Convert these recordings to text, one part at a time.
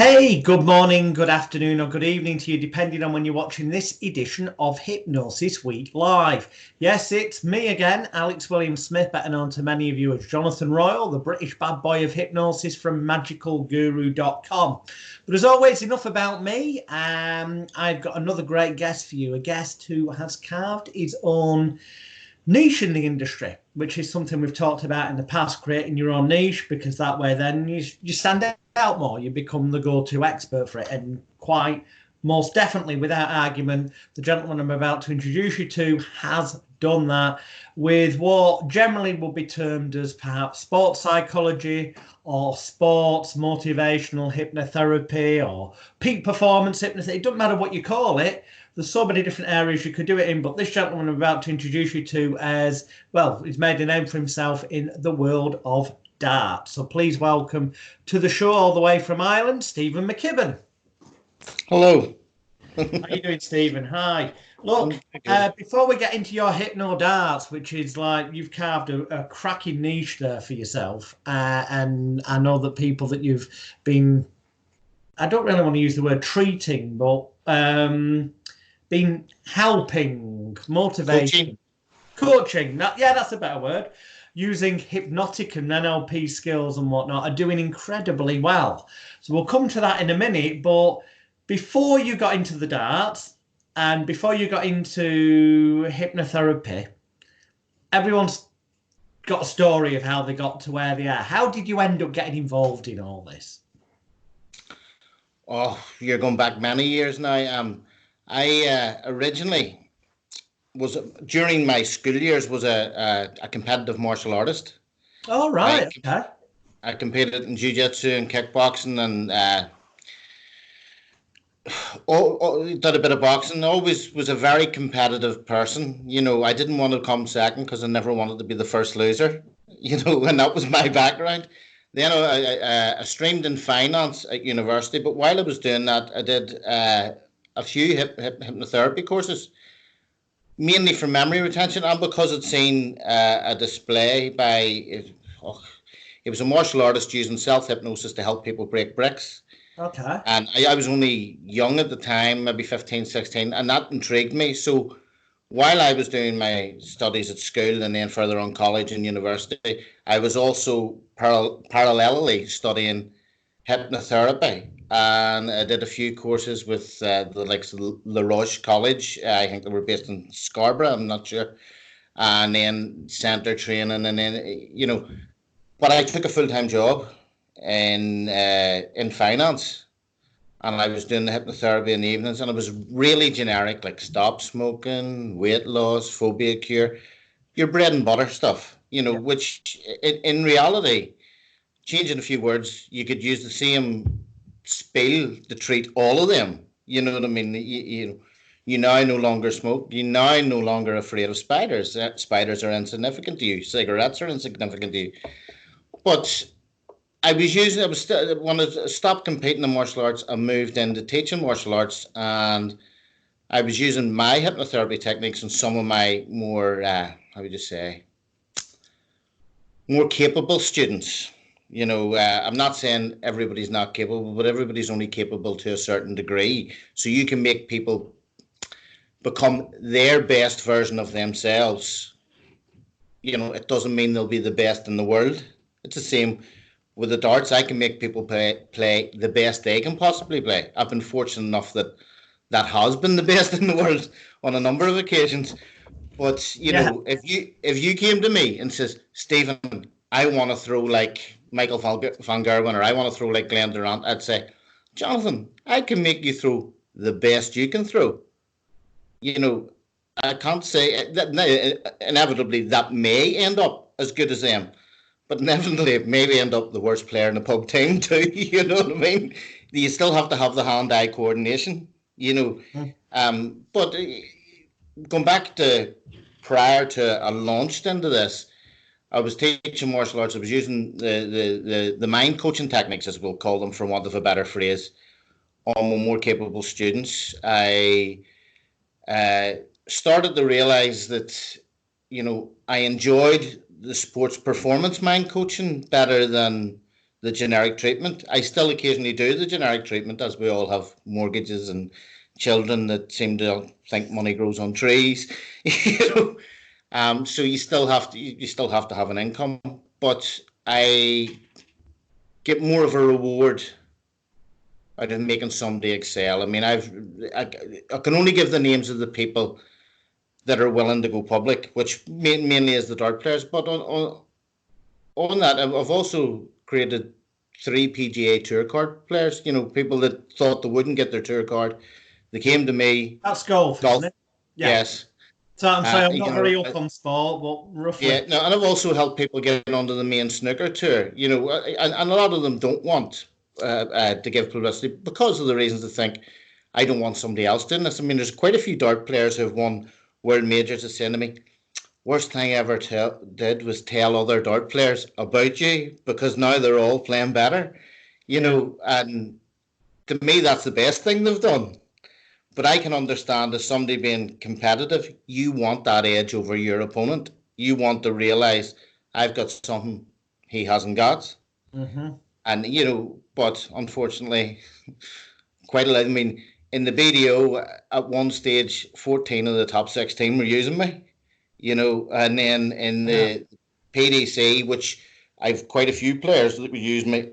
Hey, good morning, good afternoon, or good evening to you, depending on when you're watching this edition of Hypnosis Week Live. Yes, it's me again, Alex William Smith, better known to many of you as Jonathan Royal, the British bad boy of hypnosis from magicalguru.com. But as always, enough about me. I've got another great guest for you, a guest who has carved his own niche in the industry, which is something we've talked about in the past, creating your own niche, because that way then you stand out more, you become the go-to expert for it. And quite most definitely, without argument, the gentleman I'm about to introduce you to has done that with what generally will be termed as perhaps sports psychology or sports motivational hypnotherapy or peak performance hypnotherapy. It doesn't matter what you call it. There's so many different areas you could do it in, but this gentleman I'm about to introduce you to, as well, he's made a name for himself in the world of darts. So please welcome to the show, all the way from Ireland, Stephen McKibben. Hello. How are you doing, Stephen? Hi. Look, before we get into your Hypno-Darts, which is like you've carved a cracking niche there for yourself, and I know that people that you've been, I don't really want to use the word treating, but been helping, motivating, coaching. Yeah, that's a better word. Using hypnotic and NLP skills and whatnot are doing incredibly well. So we'll come to that in a minute. But before you got into the darts and before you got into hypnotherapy, everyone's got a story of how they got to where they are. How did you end up getting involved in all this? Oh, you're going back many years now. I originally was, during my school years, was a competitive martial artist. Oh, right. Okay. I competed in jiu-jitsu and kickboxing and did a bit of boxing. Always was a very competitive person. You know, I didn't want to come second because I never wanted to be the first loser. You know, and that was my background. Then I streamed in finance at university, but while I was doing that, I did a few hypnotherapy courses, mainly for memory retention, and because I'd seen a display by, it was a martial artist using self-hypnosis to help people break bricks. Okay. And I was only young at the time, maybe 15, 16, and that intrigued me. So while I was doing my studies at school and then further on college and university, I was also parallelly studying hypnotherapy. And I did a few courses with the likes of La Roche College. I think they were based in Scarborough, I'm not sure. And then centre training, and then, you know, but I took a full-time job in finance. And I was doing the hypnotherapy in the evenings, and it was really generic, like stop smoking, weight loss, phobia cure, your bread and butter stuff, you know, which in reality, changing a few words, you could use the same spiel to treat all of them. You know what I mean? You now no longer smoke. You now no longer afraid of spiders. Spiders are insignificant to you. Cigarettes are insignificant to you. But I wanted to stop competing in martial arts. I moved into teaching martial arts, and I was using my hypnotherapy techniques and some of my more, how would you say, more capable students. You know, I'm not saying everybody's not capable, but everybody's only capable to a certain degree. So you can make people become their best version of themselves. You know, it doesn't mean they'll be the best in the world. It's the same with the darts. I can make people play the best they can possibly play. I've been fortunate enough that has been the best in the world on a number of occasions. But you know, if you came to me and says, Stephen, I want to throw like Michael van Gerwen, or I want to throw like Glenn Durant, I'd say, Jonathan, I can make you throw the best you can throw. You know, I can't say that inevitably that may end up as good as them, but inevitably it may end up the worst player in the pub team too. You know what I mean? You still have to have the hand-eye coordination, you know. But going back to prior to I launched into this, I was teaching martial arts. I was using the mind coaching techniques, as we'll call them, for want of a better phrase, on my more capable students. I started to realize that, you know, I enjoyed the sports performance mind coaching better than the generic treatment. I still occasionally do the generic treatment, as we all have mortgages and children that seem to think money grows on trees. So you still have to have an income, but I get more of a reward out of making somebody excel. I mean, I can only give the names of the people that are willing to go public, which mainly is the dart players. But on that, I've also created 3 PGA Tour card players. People that thought they wouldn't get their tour card, they came to me. That's golf, isn't it? Yeah. Yes. So I'm sorry, I'm not very up on sport, but roughly. Yeah, no, and I've also helped people get onto the main snooker tour. And a lot of them don't want to give publicity because of the reasons they think, I don't want somebody else doing this. I mean, there's quite a few dart players who've won world majors that saying to me, worst thing I ever did was tell other dart players about you, because now they're all playing better. And to me, that's the best thing they've done. But I can understand, as somebody being competitive, you want that edge over your opponent. You want to realise, I've got something he hasn't got. Mm-hmm. And, but unfortunately, quite a lot. I mean, in the BDO, at one stage, 14 of the top 16 were using me, and then in the PDC, which I've quite a few players that would use me,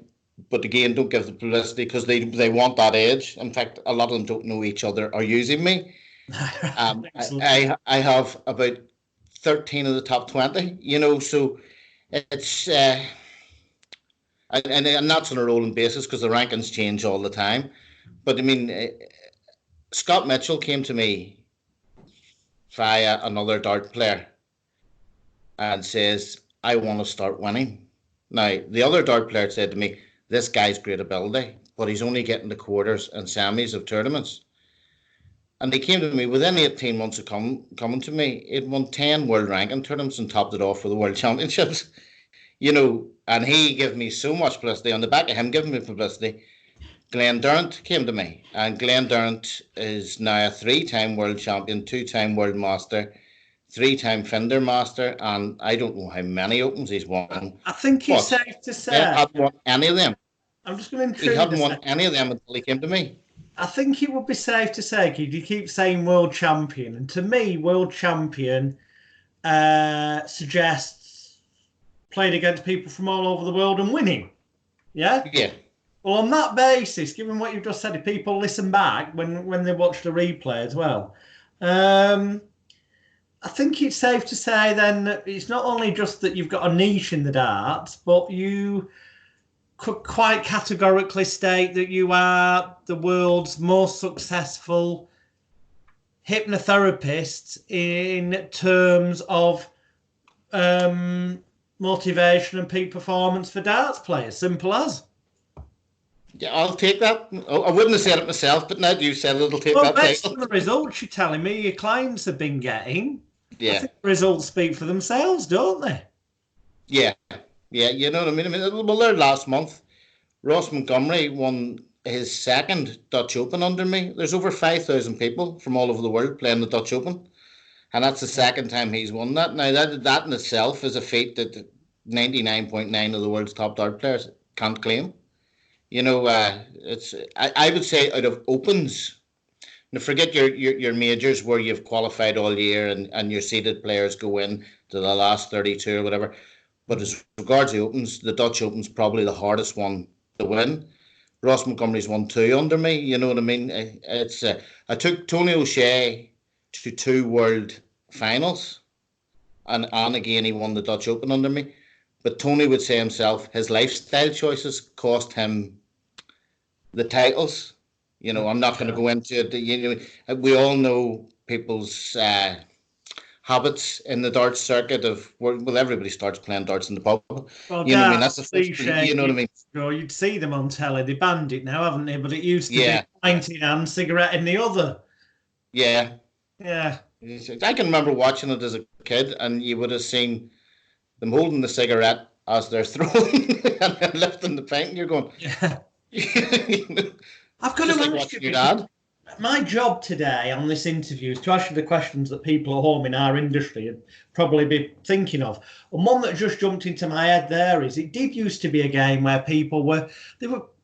but again, don't give the publicity because they want that edge. In fact, a lot of them don't know each other are using me. I have about 13 of the top 20, so it's and that's on a rolling basis because the rankings change all the time. But I mean, Scott Mitchell came to me via another dart player and says, I want to start winning. Now, the other dart player said to me, this guy's great ability, but he's only getting the quarters and semis of tournaments. And he came to me within 18 months of coming to me. He'd won 10 world ranking tournaments and topped it off for the world championships. And he gave me so much publicity. On the back of him giving me publicity, Glenn Durrant came to me. And Glenn Durrant is now a 3-time world champion, 2-time world master, 3-time Fender master, and I don't know how many Opens he's won. I think it's safe to say. He hadn't won any of them. I'm just going to intrude. He hadn't won any of them until he came to me. I think it would be safe to say, you keep saying world champion, and to me, world champion suggests playing against people from all over the world and winning. Yeah? Yeah. Well, on that basis, given what you've just said, if people listen back when they watch the replay as well, I think it's safe to say then that it's not only just that you've got a niche in the darts, but you could quite categorically state that you are the world's most successful hypnotherapist in terms of motivation and peak performance for darts players. Simple as. Yeah, I'll take that. I wouldn't have said it myself, but now you said it, it'll take that. Based on the results you're telling me your clients have been getting, yeah, I think the results speak for themselves, don't they? Yeah, you know what I mean? Well, there last month, Ross Montgomery won his 2nd Dutch Open under me. There's over 5,000 people from all over the world playing the Dutch Open, and that's the 2nd time he's won that. Now, that in itself is a feat that 99.9% of the world's top dart players can't claim. I would say out of Opens, now forget your majors where you've qualified all year and your seeded players go in to the last 32 or whatever. But as regards the Opens, the Dutch Open's probably the hardest one to win. Ross Montgomery's won 2 under me. You know what I mean? I took Tony O'Shea to 2 world finals, and again he won the Dutch Open under me. But Tony would say himself, his lifestyle choices cost him the titles. I'm not going to go into it. We all know people's habits in the darts circuit of, well, everybody starts playing darts in the pub. Well, what I mean? That's the first thing, you know what I mean? You'd see them on telly. They banned it now, haven't they? But it used to be pint in hand, cigarette in the other. Yeah. Yeah. I can remember watching it as a kid, and you would have seen them holding the cigarette as they're throwing and then lifting the pint, and you're going, yeah. I've got to ask you, your dad. My job today on this interview is to ask you the questions that people at home in our industry would probably be thinking of. And one that just jumped into my head there is it did used to be a game where they were,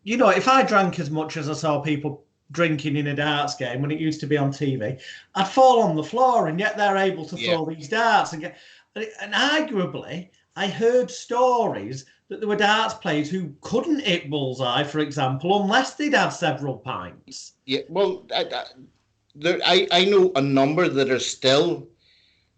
if I drank as much as I saw people drinking in a darts game when it used to be on TV, I'd fall on the floor, and yet they're able to Yeah. throw these darts and arguably, I heard stories that there were darts players who couldn't hit bullseye, for example, unless they'd had several pints. Yeah, well, I know a number that are still,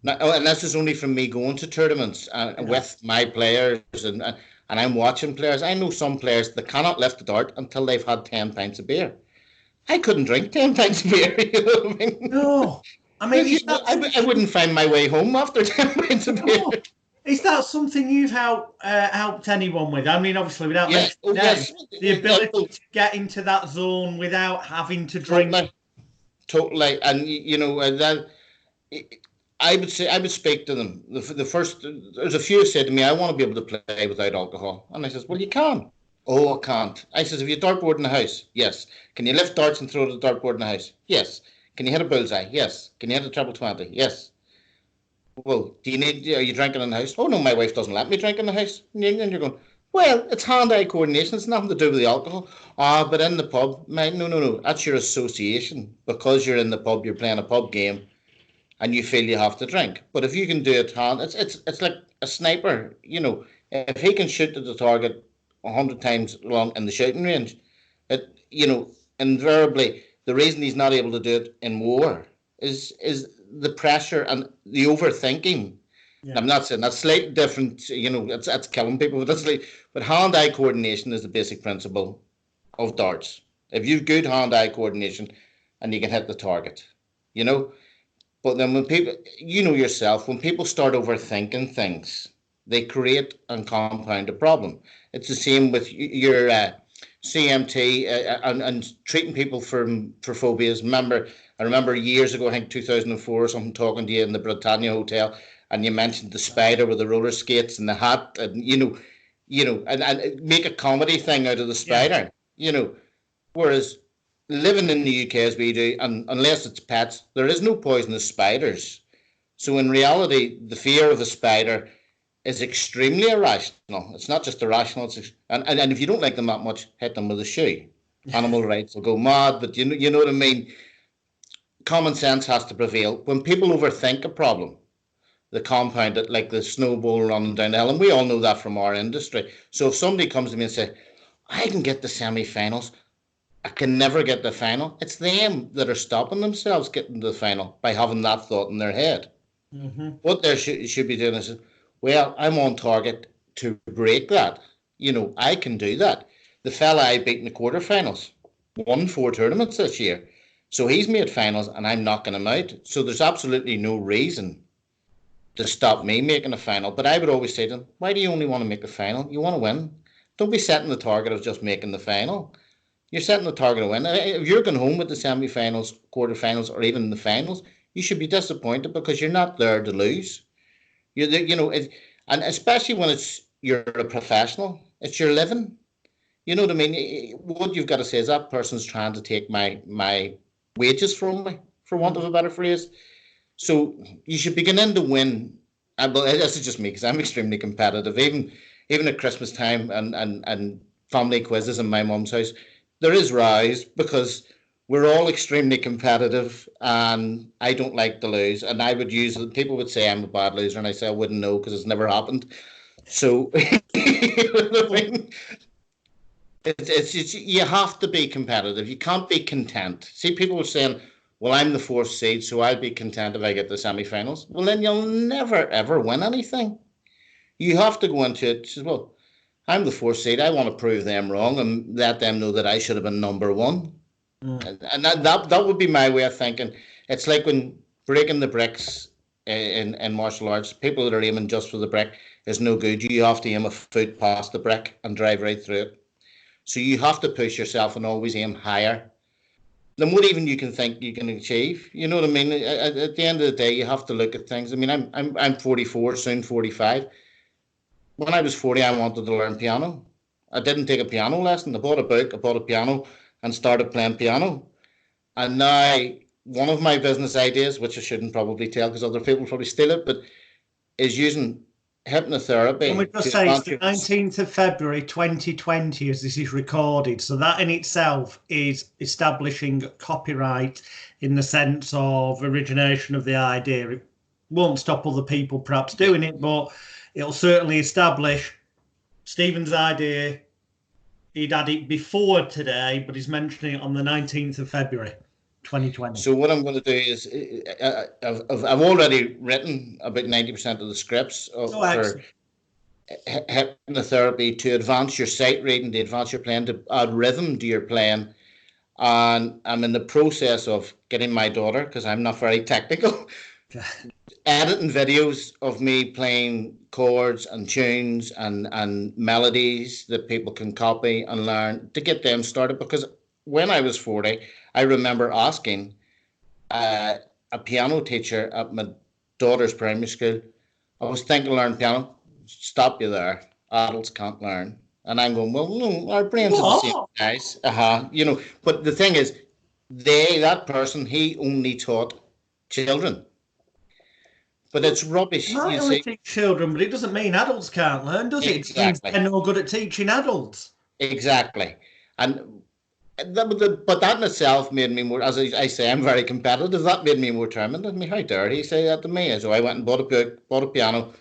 and this is only from me going to tournaments Yeah. with my players, and I'm watching players. I know some players that cannot lift a dart until they've had 10 pints of beer. I couldn't drink 10 pints of beer. You know what I mean? No, I mean, is that I something? wouldn't find my way home after 10 pints of beer. No, is that something you've helped anyone with? I mean, obviously, without Yes, mentioning names, yes, the ability to get into that zone without having to drink. totally, totally. And that I would speak to them. The first, there's a few who said to me, I want to be able to play without alcohol. And I says, well, you can. Oh, I can't. I says, have you a dartboard in the house? Yes. Can you lift darts and throw the dartboard in the house? Yes. Can you hit a bullseye? Yes. Can you hit a treble 20? Yes. Well, are you drinking in the house? Oh, no, my wife doesn't let me drink in the house. And you're going, well, it's hand-eye coordination. It's nothing to do with the alcohol. But in the pub, no. That's your association. Because you're in the pub, you're playing a pub game, and you feel you have to drink. But if you can do it it's like a sniper. If he can shoot at the target 100 times long in the shooting range, invariably the reason he's not able to do it in war is the pressure and the overthinking. Yeah. I'm not saying that's slightly different. It's killing people, but hand-eye coordination is the basic principle of darts. If you've good hand-eye coordination and you can hit the target, you know. But then when people, yourself, when people start overthinking things, they create and compound a problem. It's the same with your CMT and treating people for phobias. I remember years ago, I think 2004 or something, talking to you in the Britannia Hotel, and you mentioned the spider with the roller skates and the hat, and and make a comedy thing out of the spider. Yeah. Whereas living in the UK as we do, and unless it's pets, there is no poisonous spiders. So in reality, the fear of a spider is extremely irrational. It's not just irrational. And if you don't like them that much, hit them with a shoe. Animal rights will go mad, but you know what I mean. Common sense has to prevail. When people overthink a problem, they compound it like the snowball running down the hill, and we all know that from our industry. So if somebody comes to me and says, I can get the semi-finals, I can never get the final. It's them that are stopping themselves getting to the final by having that thought in their head. Mm-hmm. What they should be doing is, well, I'm on target to break that. I can do that. The fella I beat in the quarterfinals won 4 tournaments this year. So he's made finals and I'm knocking him out. So there's absolutely no reason to stop me making a final. But I would always say to them, why do you only want to make the final? You want to win. Don't be setting the target of just making the final. You're setting the target to win. If you're going home with the semi-finals, quarterfinals, or even the finals, you should be disappointed because you're not there to lose. And especially when you're a professional, it's your living. You know what I mean? What you've got to say is that person's trying to take my wages from me, for want of a better phrase. So you should be beginning to win. Well, this is just me because I'm extremely competitive. Even at Christmas time and family quizzes in my mum's house, there is rise because we're all extremely competitive and I don't like to lose. And I would people would say I'm a bad loser and I say I wouldn't know because it's never happened. So you know what I mean? You have to be competitive. You can't be content. See, people were saying, well, I'm the 4th seed, so I'll be content if I get the semi-finals. Well, then you'll never, ever win anything. You have to go into it, says, well, I'm the 4th seed. I want to prove them wrong and let them know that I should have been number 1. And that would be my way of thinking. It's like when breaking the bricks in martial arts, people that are aiming just for the brick is no good. You have to aim a foot past the brick and drive right through it. So you have to push yourself and always aim higher than what even you can think you can achieve. You know what I mean? At the end of the day, you have to look at things. I mean, I'm 44, soon 45. When I was 40, I wanted to learn piano. I didn't take a piano lesson. I bought a book, I bought a piano and started playing piano. And now one of my business ideas, which I shouldn't probably tell because other people probably steal it, but is using Can we hypnotherapy just to say it's advance the your 19th of February 2020 as this is recorded? So that in itself is establishing copyright in the sense of origination of the idea. It won't stop other people perhaps doing it, but it'll certainly establish Stephen's idea. He'd had it before today, but he's mentioning it on the 19th of February 2020. So what I'm going to do is I've already written about 90% of the scripts for hypnotherapy to advance your sight reading, to advance your playing, to add rhythm to your playing. And I'm in the process of getting my daughter, because I'm not very technical, editing videos of me playing chords and tunes and melodies that people can copy and learn to get them started. Because when I was 40, I remember asking a piano teacher at my daughter's primary school, I was thinking of learning piano. Stop you there. Adults can't learn. And I'm going, well, no, our brains are the same size. But the thing is, that person, he only taught children. But it's rubbish. It might only teach children, but it doesn't mean adults can't learn, does it? Exactly. It means they're no good at teaching adults. Exactly. And but that in itself made me more, as I say, I'm very competitive. That made me more determined. I mean, how dare he say that to me? So I went and bought a book, bought a piano,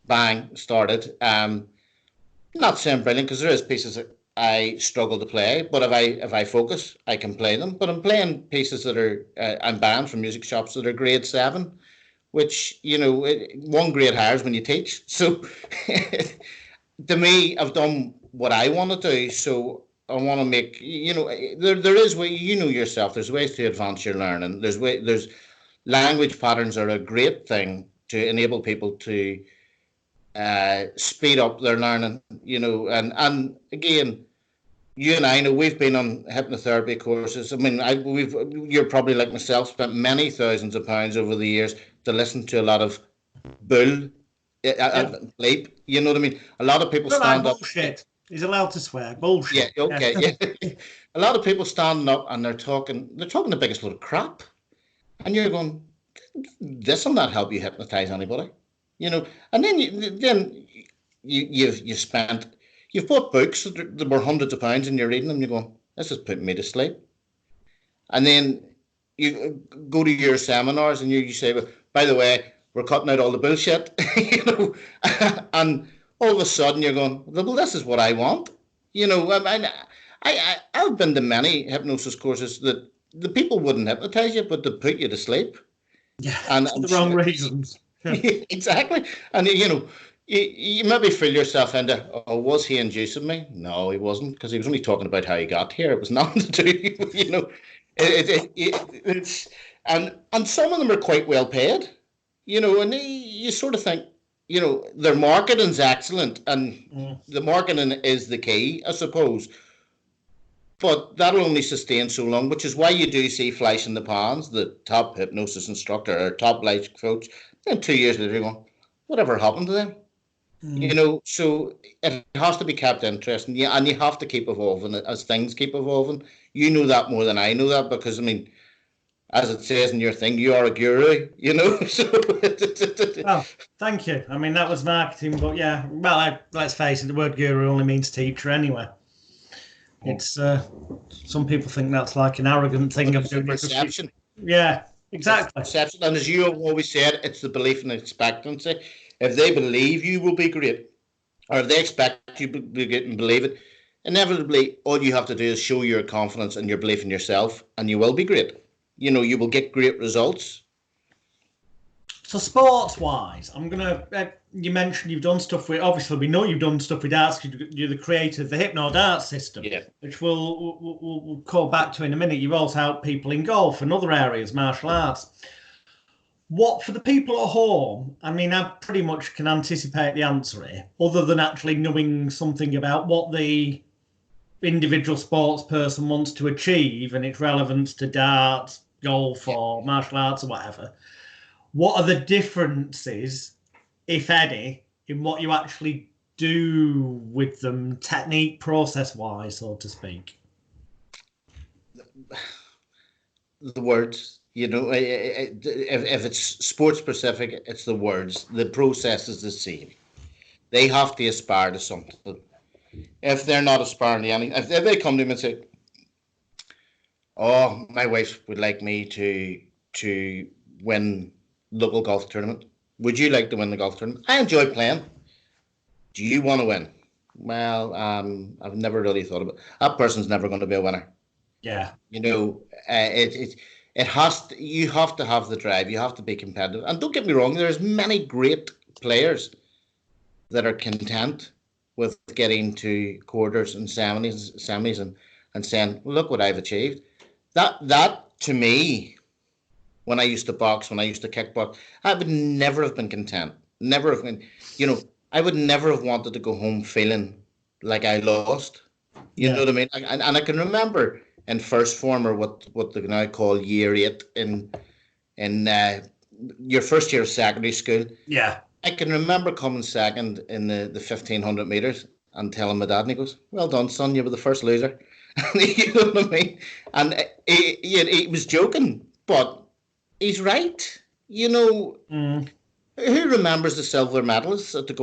bang, started. Not saying brilliant, because there is pieces that I struggle to play, but if I focus, I can play them. But I'm playing pieces that are I'm banned from music shops that are grade 7, which, one grade higher is when you teach. So to me, I've done what I want to do. So I want to make, there is way, yourself, there's ways to advance your learning. There's language patterns are a great thing to enable people to speed up their learning, and again, you and I know we've been on hypnotherapy courses. I mean, you're probably like myself, spent many thousands of pounds over the years to listen to a lot of bull, bleep. You know what I mean? A lot of people stand up. Bullshit. He's allowed to swear. Bullshit. Yeah. Okay. Yeah. A lot of people standing up and they're talking the biggest load of crap, and you're going, this will not help you hypnotize anybody. And then you've bought books that were hundreds of pounds and you're reading them and you're going, this is putting me to sleep. And then you go to your seminars and you say, well, by the way, we're cutting out all the bullshit, and all of a sudden you're going, well, this is what I want. I've been to many hypnosis courses that the people wouldn't hypnotize you, but they put you to sleep. Yeah, and for the wrong reasons. Exactly. And you maybe feel yourself into, oh, was he inducing me? No, he wasn't, because he was only talking about how he got here. It was nothing to do, it's and some of them are quite well paid, and you sort of think, their marketing's excellent, and the marketing is the key, I suppose. But that'll only sustain so long, which is why you do see flash in the pans, the top hypnosis instructor or top life coach. Then 2 years later, you're going, whatever happened to them? So it has to be kept interesting. Yeah, and you have to keep evolving as things keep evolving. You know that more than I know that, because, I mean, as it says in your thing, you are a guru, So well, thank you. I mean, that was marketing, but yeah, well, let's face it, the word guru only means teacher anyway. It's some people think that's like an arrogant thing of doing perception. Yeah, exactly. Perception, and as you have always said, it's the belief and expectancy. If they believe you will be great, or if they expect you to be great and believe it, inevitably all you have to do is show your confidence and your belief in yourself, and you will be great. You will get great results. So sports-wise, I'm gonna. You mentioned you've done stuff with. Obviously, we know you've done stuff with darts. You're the creator of the Hypno-Darts system, which we'll call back to in a minute. You've also helped people in golf and other areas, martial arts. What, for the people at home, I mean, I pretty much can anticipate the answer here, other than actually knowing something about what the individual sports person wants to achieve and its relevance to darts, golf, or martial arts or whatever. What are the differences, if any, in what you actually do with them, technique, process-wise, so to speak? the words. If it's sports specific, it's the words. The process is the same. They have to aspire to something. If they're not aspiring to anything, if they come to me and say, "Oh, my wife would like me to win local golf tournament. Would you like to win the golf tournament? I enjoy playing. Do you want to win?" Well, I've never really thought about it. That person's never going to be a winner. Yeah. It has to, you have to have the drive. You have to be competitive. And don't get me wrong, there's many great players that are content with getting to quarters and semis and saying, "Look what I've achieved." That to me, when I used to box, when I used to kickbox, I would never have been content. Never have been, I would never have wanted to go home feeling like I lost. You know what I mean? And I can remember in first form, or what they now call year 8 in your first year of secondary school. Yeah. I can remember coming second in the 1500 meters and telling my dad, and he goes, "Well done, son, you were the first loser." You know what I mean? And he was joking, but he's right. Who remembers the silver medalists at the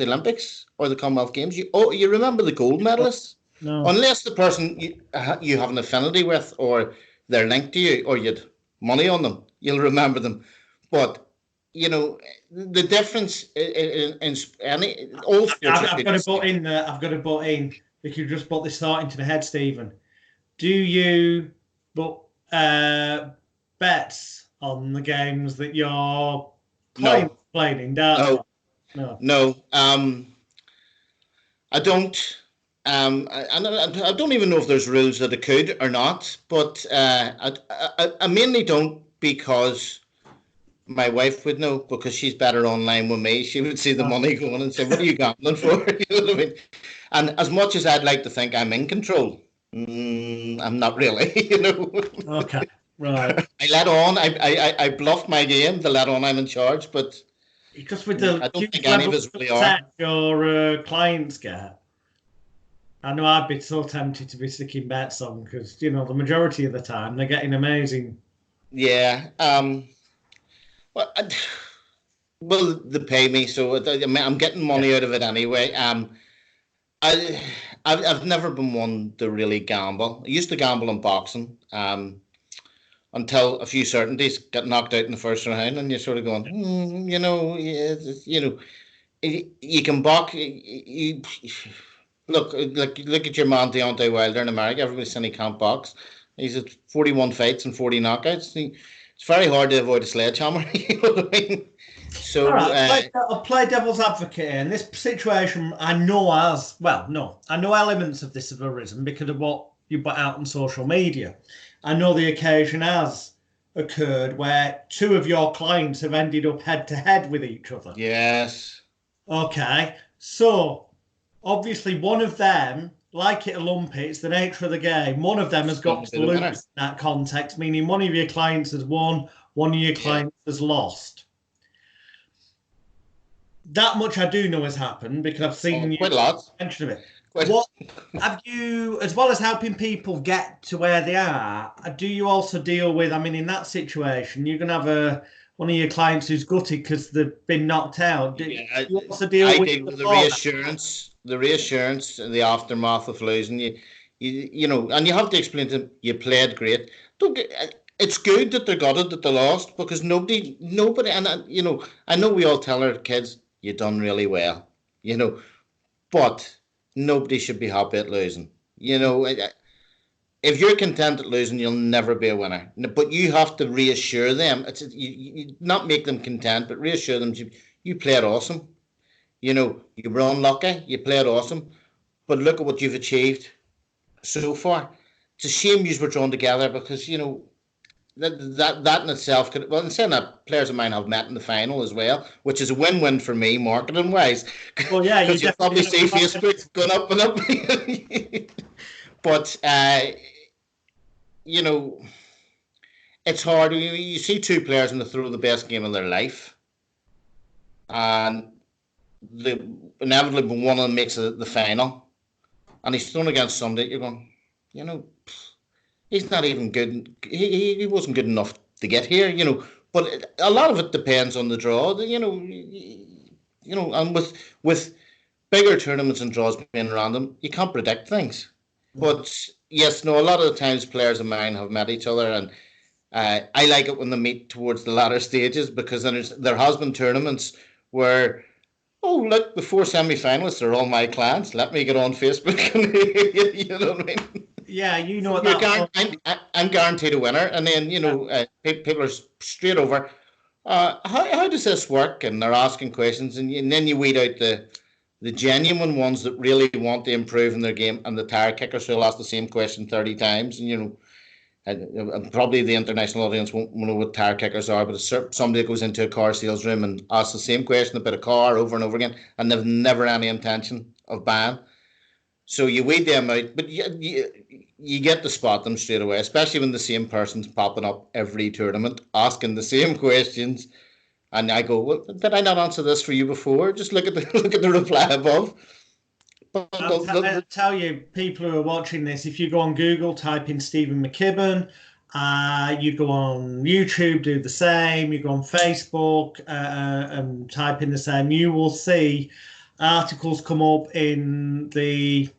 Olympics or the Commonwealth Games? You remember the gold medalists? No. Unless the person you have an affinity with, or they're linked to you, or you'd money on them, you'll remember them. But the difference in any all sports. I've got to butt in there. I've got to butt in because you just brought this thought into my head, Stephen. Do you put bets on the games that you're playing in? No. I don't. I don't even know if there's rules that I could or not. But I mainly don't because my wife would know, because she's better online with me. She would see the money going and say, "What are you gambling for?" You know what I mean? And as much as I'd like to think I'm in control, I'm not really. Okay, right. I let on. I bluff my game to let on I'm in charge, but because with the I don't think any of us really are. Your clients get. I know I'd be so tempted to be sticking bets on because the majority of the time they're getting amazing. Yeah. Well, they pay me, so I'm getting money out of it anyway. I've never been one to really gamble. I used to gamble in boxing, until a few certainties got knocked out in the first round, and you're sort of going, you can box. Look at your man Deontay Wilder in America. Everybody's saying he can't box. He's at 41 fights and 40 knockouts. It's very hard to avoid a sledgehammer. You know what I mean? So I'll play devil's advocate here. In this situation, I know elements of this have arisen because of what you put out on social media. I know the occasion has occurred where two of your clients have ended up head to head with each other. Yes. Okay. So obviously one of them, like it or lump it, it's the nature of the game. One of them has got to lose in that context, meaning one of your clients has won, one of your clients has lost. That much I do know has happened because I've seen you mention of it. What have you, as well as helping people get to where they are, do you also deal with, in that situation, you're going to have one of your clients who's gutted because they've been knocked out. You also deal with the reassurance, the aftermath of losing. You know, and you have to explain to them, you played great. It's good that they got it, that they lost, because nobody, and I know we all tell our kids, you done really well, but nobody should be happy at losing. If you're content at losing, you'll never be a winner. But you have to reassure them. You not make them content, but reassure them you played awesome. You were unlucky, you played awesome, but look at what you've achieved so far. It's a shame you were drawn together because, that in itself could, well, in saying that, players of mine have met in the final as well, which is a win-win for me marketing wise. Well, yeah, because you'll probably see Facebook going up and up. But it's hard. You see two players in the throw the best game of their life, and inevitably one of them makes the final, and he's thrown against somebody. You're going, he's not even good. He wasn't good enough to get here, But a lot of it depends on the draw, and with bigger tournaments and draws being random, you can't predict things. But yes, no, a lot of the times players of mine have met each other, and I like it when they meet towards the latter stages, because there has been tournaments where, oh, look, the 4 semi-finalists are all my clients. Let me get on Facebook. You know what I mean? Yeah, you know what I'm guaranteed a winner. And then, people are straight over. How does this work? And they're asking questions. And then you weed out the genuine ones that really want to improve in their game, and the tire kickers who'll ask the same question 30 times. And probably the international audience won't know what tire kickers are, but it's somebody that goes into a car sales room and asks the same question about a car over and over again, and they've never any intention of buying. So you weed them out, but you get to spot them straight away, especially when the same person's popping up every tournament asking the same questions. And I go, well, did I not answer this for you before? Just look at the reply above. I'll tell you, people who are watching this, if you go on Google, type in Stephen McKibben, you go on YouTube, do the same, you go on Facebook and type in the same, you will see articles come up in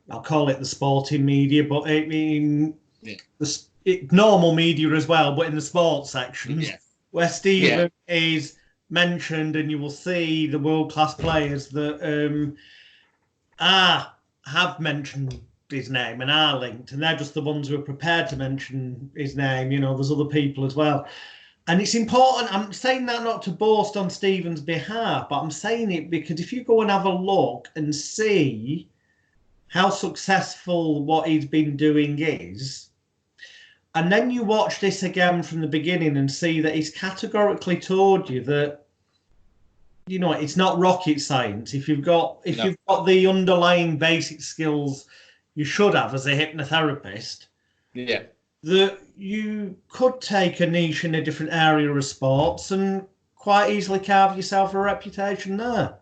I'll call it the sporting media, but the normal media as well, but in the sports section, where Stephen is mentioned, and you will see the world-class players that have mentioned his name and are linked, and they're just the ones who are prepared to mention his name. There's other people as well. And it's important. I'm saying that not to boast on Stephen's behalf, but I'm saying it because if you go and have a look and see how successful what he's been doing is, and then you watch this again from the beginning and see that he's categorically told you that, it's not rocket science. If you've got the underlying basic skills you should have as a hypnotherapist, that you could take a niche in a different area of sports and quite easily carve yourself a reputation there.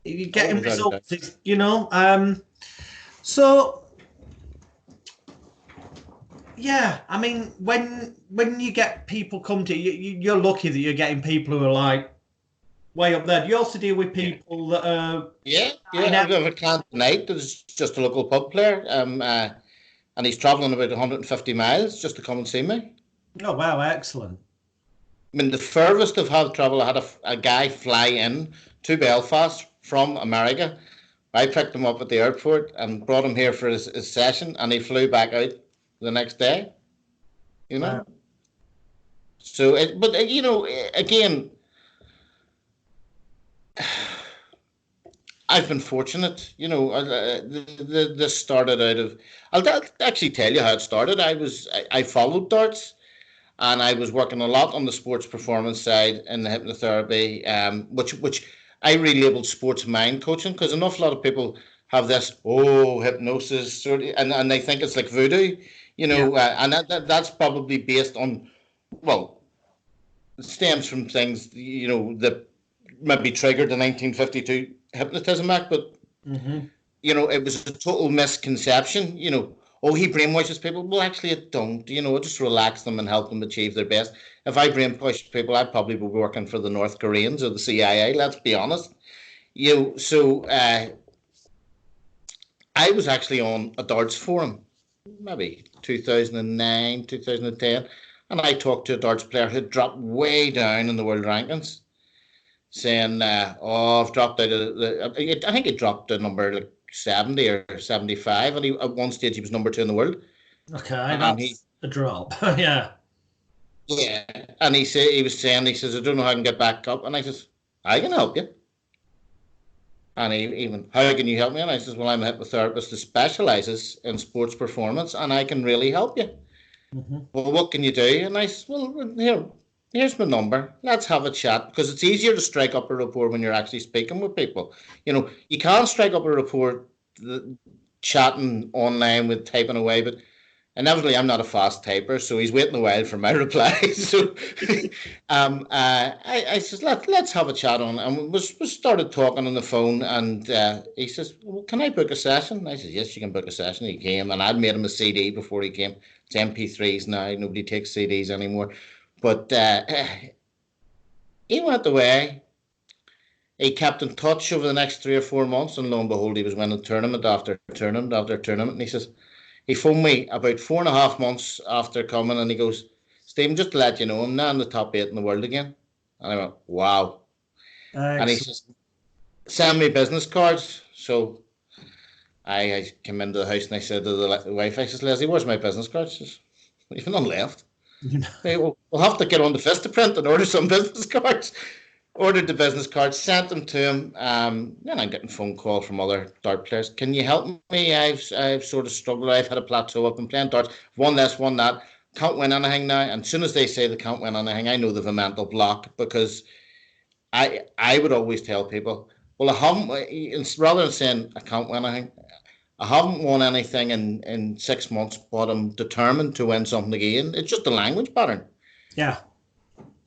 You're getting results, So, yeah, I mean, when you get people come to you, you're lucky that you're getting people who are like way up there. Do you also deal with people that are... Yeah. I have a client tonight that's just a local pub player, and he's travelling about 150 miles just to come and see me. Oh, wow, excellent. I mean, the furthest I've had travel, I had a guy fly in to Belfast from America. I picked him up at the airport and brought him here for his session, and he flew back out the next day. Wow. So, again, I've been fortunate, this started out of... I'll actually tell you how it started. I followed darts, and I was working a lot on the sports performance side in the hypnotherapy, which I relabeled sports mind coaching, because an awful lot of people have this, hypnosis, and they think it's like voodoo, and that's probably based on, well, it stems from things, that maybe triggered the 1952 Hypnotism Act, but it was a total misconception. He brainwashes people. Well, actually, it don't. I just relax them and help them achieve their best. If I brainwash people, I'd probably be working for the North Koreans or the CIA. Let's be honest. So I was actually on a darts forum, maybe 2009, 2010, and I talked to a darts player who dropped way down in the world rankings, saying, I've dropped out of I think it dropped to number like 70 or 75, and at one stage he was number 2 in the world. Okay, that's a drop. Yeah, and he says, I don't know how I can get back up, and I says, I can help you. And how can you help me? And I says, well, I'm a hypnotherapist that specializes in sports performance, and I can really help you. Well, what can you do? And I says, well, here's my number. Let's have a chat, because it's easier to strike up a rapport when you're actually speaking with people. You can't strike up a rapport chatting online with typing away, but inevitably, I'm not a fast typer, so he's waiting a while for my reply. So I says, let's have a chat on. And we started talking on the phone, and he says, well, can I book a session? And I said, yes, you can book a session. He came, and I'd made him a CD before he came. It's MP3s now. Nobody takes CDs anymore. But he went away. He kept in touch over the next 3 or 4 months, and lo and behold, he was winning tournament after tournament after tournament. And he says, he phoned me about 4.5 months after coming, and he goes, Stephen, just to let you know, I'm now in the top 8 in the world again. And I went, wow. And he says, send me business cards. So I came into the house and I said to the wife, I says, Leslie, where's my business cards? She says, we've none left. Hey, we'll have to get on the Vistaprint and order some business cards. Ordered the business cards, sent them to him. Then I'm getting phone call from other dart players. Can you help me? I've sort of struggled. I've had a plateau. I've been playing darts. Won this, won that. Can't win anything now. And as soon as they say they can't win anything, I know they've a mental block, because I would always tell people, well, I haven't, rather than saying I can't win anything, I haven't won anything in 6 months, but I'm determined to win something again. It's just a language pattern. Yeah.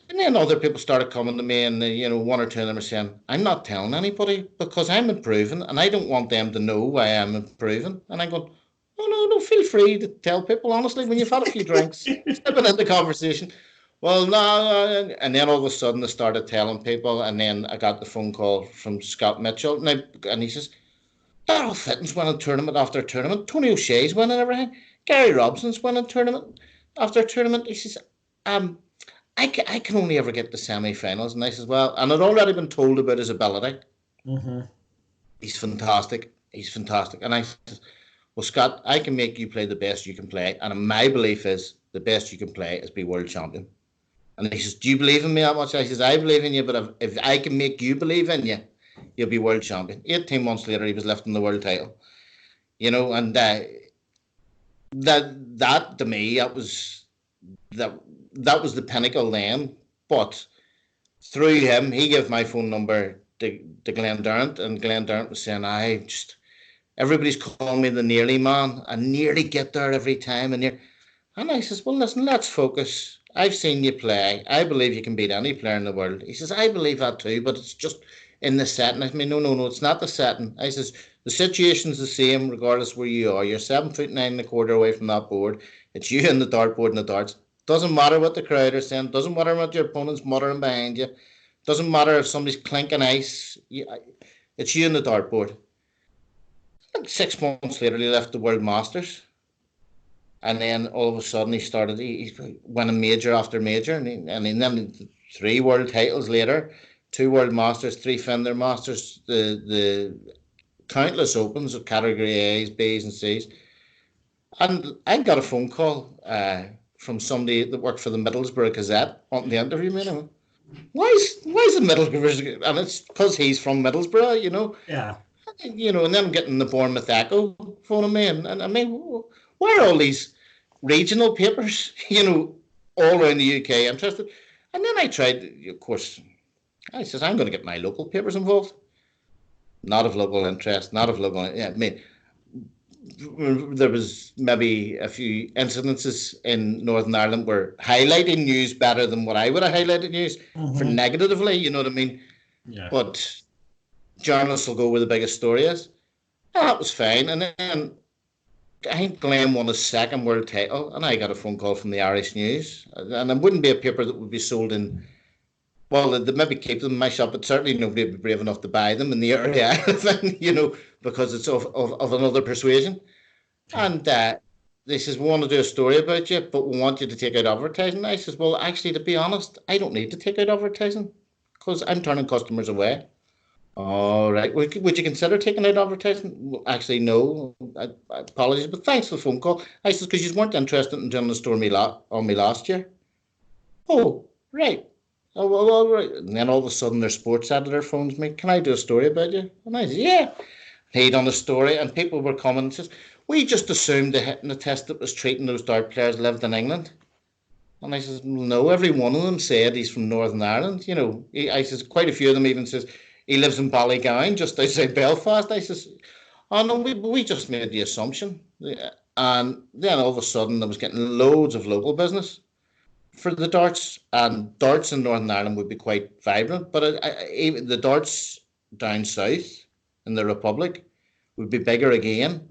And then other people started coming to me, and one or two of them are saying, I'm not telling anybody because I'm improving, and I don't want them to know why I'm improving. And I'm going, oh, no, feel free to tell people, honestly, when you've had a few drinks, stepping into the conversation. Well, no, and then all of a sudden I started telling people, and then I got the phone call from Scott Mitchell, and he says, Darryl Fitton's winning tournament after tournament, Tony O'Shea's winning everything, Gary Robson's winning tournament after tournament. He says, I can only ever get the semi-finals. And I says, well, and I'd already been told about his ability. Mm-hmm. He's fantastic. And I says, well, Scott, I can make you play the best you can play. And my belief is the best you can play is be world champion. And he says, do you believe in me that much? I says, I believe in you, but if I can make you believe in you, you'll be world champion. 18 months later, he was lifting the world title. And that to me, that was the pinnacle then. But through him, he gave my phone number to Glenn Durrant, and Glenn Durrant was saying, everybody's calling me the nearly man. I nearly get there every time. And I says, well, listen, let's focus. I've seen you play. I believe you can beat any player in the world. He says, I believe that too, but it's just in the setting. I mean, no, it's not the setting. I says, the situation's the same regardless where you are. You're 7'9¼ away from that board. It's you and the dartboard and the darts. Doesn't matter what the crowd are saying. Doesn't matter what your opponent's muttering behind you. Doesn't matter if somebody's clinking ice. It's you and the dartboard. Like 6 months later, he left the World Masters. And then all of a sudden he's winning major after major. And then 3 world titles later, 2 World Masters, 3 Fender Masters, the countless opens of category A's, B's and C's. And I got a phone call from somebody that worked for the Middlesbrough Gazette on the interview me. Why is the Middlesbrough? And it's because he's from Middlesbrough, Yeah. And then I'm getting the Bournemouth Echo phoning me, and I mean, why are all these regional papers, all around the UK interested? And then I tried, of course, I says, I'm going to get my local papers involved. Not of local interest, not of local, I mean, there was maybe a few incidences in Northern Ireland where highlighting news better than what I would have highlighted news for negatively, you know what I mean? Yeah. But journalists will go where the biggest story is. That was fine. And then I think Glenn won his 2nd world title, and I got a phone call from the Irish News. And it wouldn't be a paper that would be sold in, well, they'd maybe keep them in my shop, but certainly nobody would be brave enough to buy them in the area, because it's of another persuasion. And they says, we want to do a story about you, but we want you to take out advertising. I says, well, actually, to be honest, I don't need to take out advertising because I'm turning customers away. All right. Would you consider taking out advertising? Well, actually, no. I apologize, but thanks for the phone call. I says, because you weren't interested in doing the story on me last year. Oh, right. Oh, well, all right. And then all of a sudden, their sports editor phones me. Can I do a story about you? And I said, yeah. He done a story, and people were coming and says, we just assumed the hypnotist that was treating those dart players lived in England. And I says, no, every one of them said he's from Northern Ireland. I says, quite a few of them even says, he lives in Ballygown, just outside Belfast. I says, oh no, we just made the assumption. And then all of a sudden I was getting loads of local business for the darts, and darts in Northern Ireland would be quite vibrant, but even the darts down south in the Republic would be bigger again.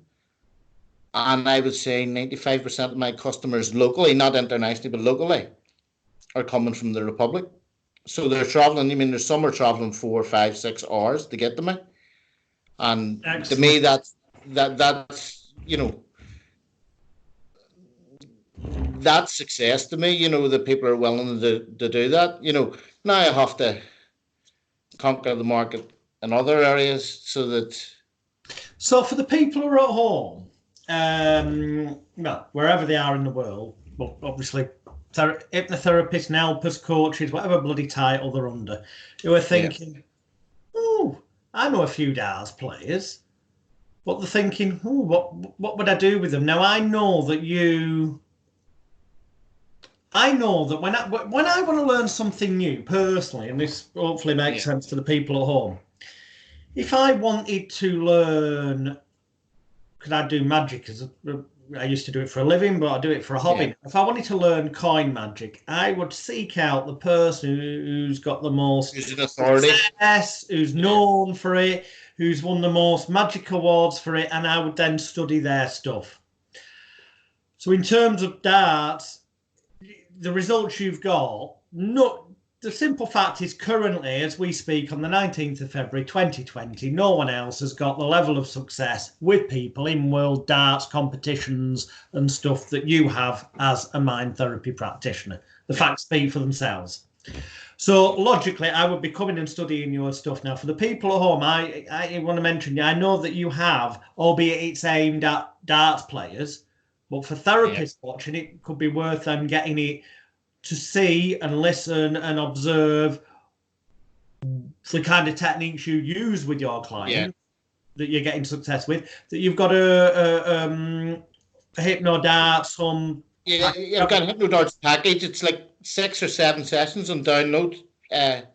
And I would say 95% of my customers locally, not internationally, but locally, are coming from the Republic. So they're traveling. I mean, there's some are traveling 4, 5, 6 hours to get to me, and Excellent. to me, that's that's success to me. That people are willing to do that. Now I have to conquer the market in other areas so that. So for the people who are at home, well, wherever they are in the world, well, obviously, hypnotherapists, helpers, coaches, whatever bloody title they're under, who are thinking, oh, I know a few darts players, but they're thinking, oh, what would I do with them? Now, I know that when I want to learn something new personally, and this hopefully makes sense to the people at home, if I wanted to learn, because I do magic, I used to do it for a living, but I do it for a hobby. Yeah. If I wanted to learn coin magic, I would seek out the person who's got the most success, who's known for it, who's won the most magic awards for it, and I would then study their stuff. So in terms of darts, the results you've got, the simple fact is currently, as we speak on the 19th of February 2020, no one else has got the level of success with people in world darts competitions and stuff that you have as a mind therapy practitioner. The facts speak for themselves. So logically, I would be coming and studying your stuff. Now, for the people at home, I want to mention, I know that you have, albeit it's aimed at darts players, but for therapists watching, it could be worth them getting it to see and listen and observe the kind of techniques you use with your client that you're getting success with. That you've got a Hypno-Darts, I've got a Hypno-Darts package. It's like 6 or 7 sessions on download, and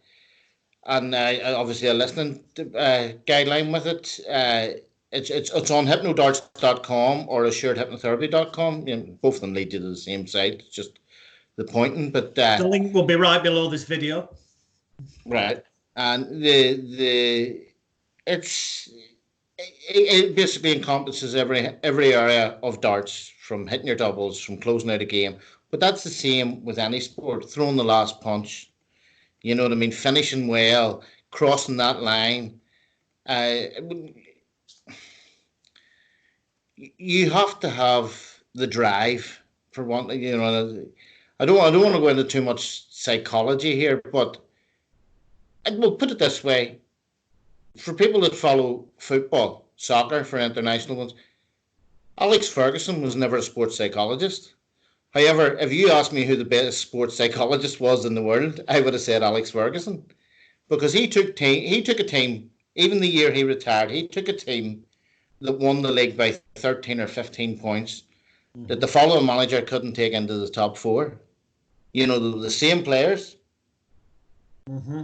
obviously a listening guideline with it. It's on hypnodarts.com or assuredhypnotherapy.com. Both of them lead you to the same site. It's just the pointing, but the link will be right below this video. Right, and it basically encompasses every area of darts, from hitting your doubles, from closing out a game. But that's the same with any sport. Throwing the last punch, you know what I mean. Finishing well, crossing that line. You have to have the drive for one. I don't want to go into too much psychology here, but we'll put it this way. For people that follow football, soccer, for international ones, Alex Ferguson was never a sports psychologist. However, if you asked me who the best sports psychologist was in the world, I would have said Alex Ferguson, because he took a team, even the year he retired, he took a team that won the league by 13 or 15 points, that the following manager couldn't take into the top 4. The same players,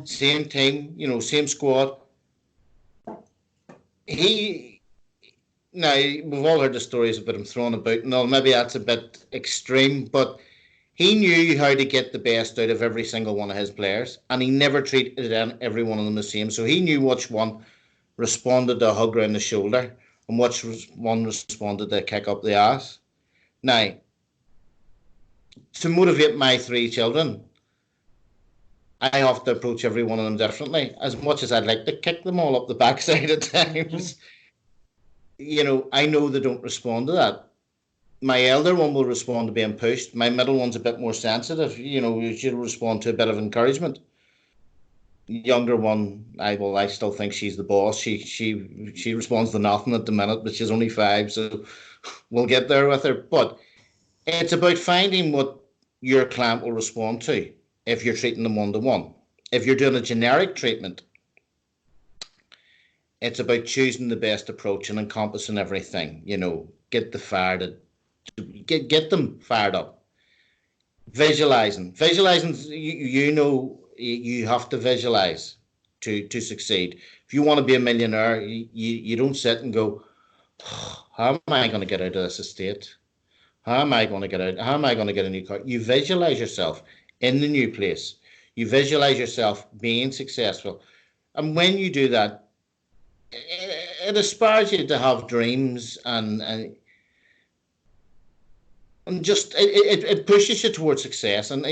same team, same squad. Now, we've all heard the stories about him throwing about and all. Maybe that's a bit extreme, but he knew how to get the best out of every single one of his players, and he never treated every one of them the same. So he knew which one responded to a hug around the shoulder and which one responded to a kick up the ass. Now, to motivate my 3 children, I have to approach every one of them differently. As much as I'd like to kick them all up the backside at times, I know they don't respond to that. My elder one will respond to being pushed. My middle one's a bit more sensitive. She'll respond to a bit of encouragement. The younger one, I still think she's the boss. She responds to nothing at the minute, but she's only 5, so we'll get there with her. But it's about finding what your client will respond to if you're treating them one-to-one. If you're doing a generic treatment, it's about choosing the best approach and encompassing everything. Get get them fired up. Visualizing, you have to visualize to succeed. If you want to be a millionaire, you don't sit and go, how am I going to get out of this estate? How am I going to get out? How am I going to get a new car? You visualize yourself in the new place. You visualize yourself being successful. And when you do that, it inspires you to have dreams and just it pushes you towards success. And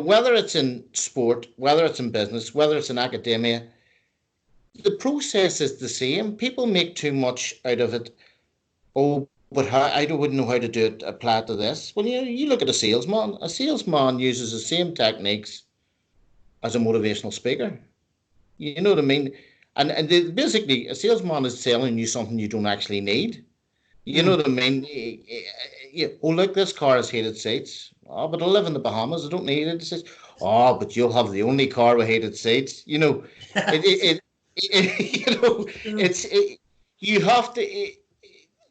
whether it's in sport, whether it's in business, whether it's in academia, the process is the same. People make too much out of it. Oh, but how, wouldn't know how to do it, apply it to this. Well, you look at a salesman. A salesman uses the same techniques as a motivational speaker. You know what I mean? And basically, a salesman is selling you something you don't actually need. You know what I mean? Oh, look, this car has heated seats. Oh, but I live in the Bahamas. I don't need heated seats. Oh, but you'll have the only car with heated seats. You have to.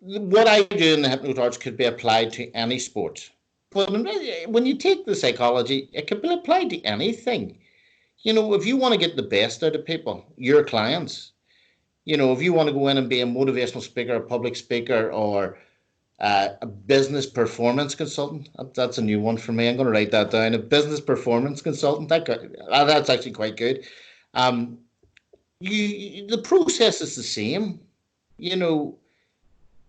What I do in the Hypno-Darts could be applied to any sport. But when you take the psychology, it can be applied to anything. If you want to get the best out of people, your clients, if you want to go in and be a motivational speaker, a public speaker, or a business performance consultant, that's a new one for me. I'm going to write that down. A business performance consultant, that's actually quite good. The process is the same.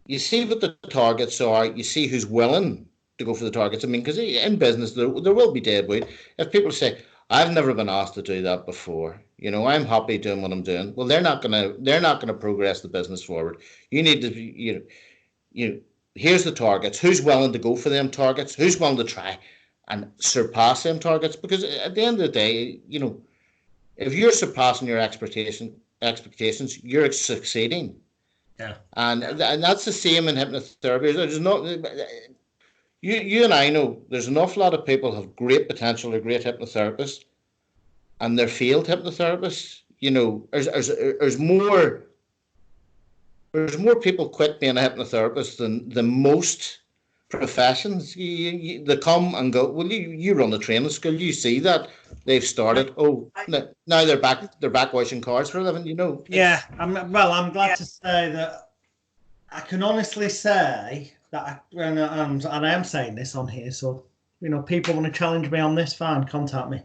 You see what the targets are. You see who's willing to go for the targets. I mean, because in business, there will be dead weight. If people say, I've never been asked to do that before, I'm happy doing what I'm doing. Well, they're not gonna progress the business forward. You need to, here's the targets. Who's willing to go for them targets? Who's willing to try and surpass them targets? Because at the end of the day, if you're surpassing your expectations, you're succeeding. Yeah. And that's the same in hypnotherapy. There's not. You and I know there's an awful lot of people who have great potential, they're great hypnotherapists, and they're failed hypnotherapists. There's more people quit being a hypnotherapist than most professions. They come and go. Well, you run a training school, you see that they've started. Oh, now they're back washing cars for a living. Yeah, I'm glad to say that I can honestly say that, and I am saying this on here, so people want to challenge me on this, fine, contact me.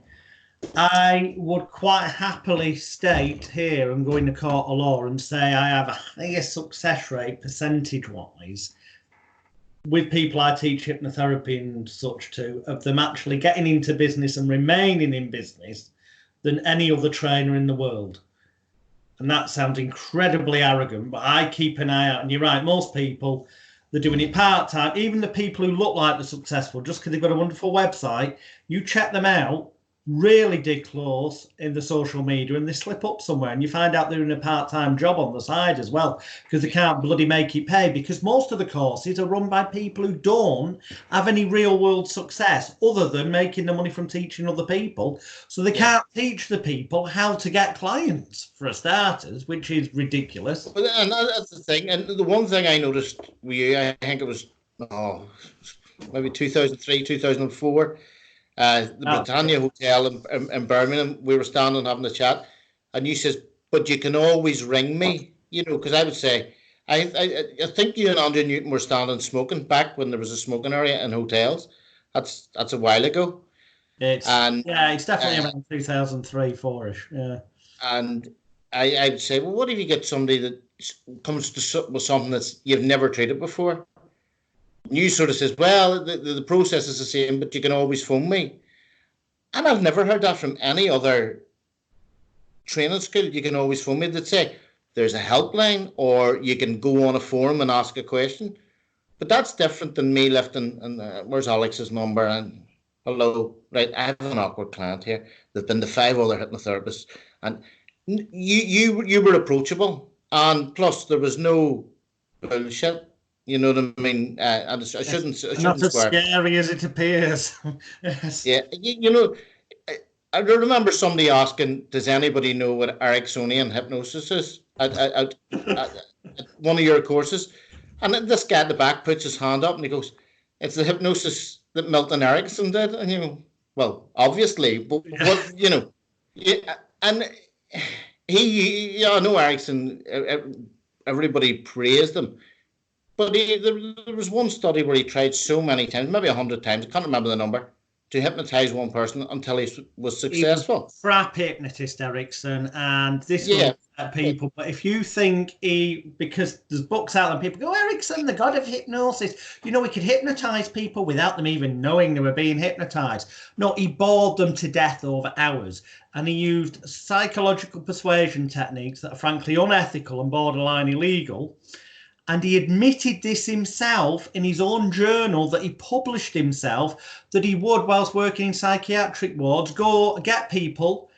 I would quite happily state here and go into court of law and say I have a higher success rate percentage-wise with people I teach hypnotherapy and such to, of them actually getting into business and remaining in business than any other trainer in the world. And that sounds incredibly arrogant, but I keep an eye out. And you're right, most people, they're doing it part-time. Even the people who look like they're successful, just because they've got a wonderful website, you check them out, really dig close in the social media, and they slip up somewhere, and you find out they're in a part-time job on the side as well, because they can't bloody make it pay, because most of the courses are run by people who don't have any real-world success other than making the money from teaching other people. So they can't teach the people how to get clients, for starters, which is ridiculous. And that's the thing. And the one thing I noticed with you, I think it was maybe 2003, 2004, the Britannia Hotel in Birmingham, we were standing having a chat, and you says, but you can always ring me, because I would say, I think you and Andrew Newton were standing smoking back when there was a smoking area in hotels. That's a while ago. It's definitely around 2003, 4-ish. Yeah. And I would say, well, what if you get somebody that comes with something that's you've never treated before? You sort of says, well, the process is the same, but you can always phone me. And I've never heard that from any other training school. You can always phone me. They'd say there's a helpline, or you can go on a forum and ask a question. But that's different than me lifting, and where's Alex's number? And hello, right, I have an awkward client here. There've been the 5 other hypnotherapists, and you were approachable, and plus there was no bullshit. You know what I mean? I shouldn't not as swear. Scary as it appears. Yes. Yeah, I remember somebody asking, "Does anybody know what Ericksonian hypnosis is?" At one of your courses, and this guy at the back puts his hand up and he goes, "It's the hypnosis that Milton Erickson did." And well, obviously, but what and I know Erickson. Everybody praised him. But there was one study where he tried so many times, maybe 100 times, I can't remember the number, to hypnotize one person until he was successful. He was a crap hypnotist, Erickson, and this Yeah. will people. But if you think because there's books out and people go, Erickson, the god of hypnosis, you know, he could hypnotize people without them even knowing they were being hypnotized. No, he bored them to death over hours, and he used psychological persuasion techniques that are frankly unethical and borderline illegal. And he admitted this himself in his own journal that he published himself, that he would, whilst working in psychiatric wards, go get people,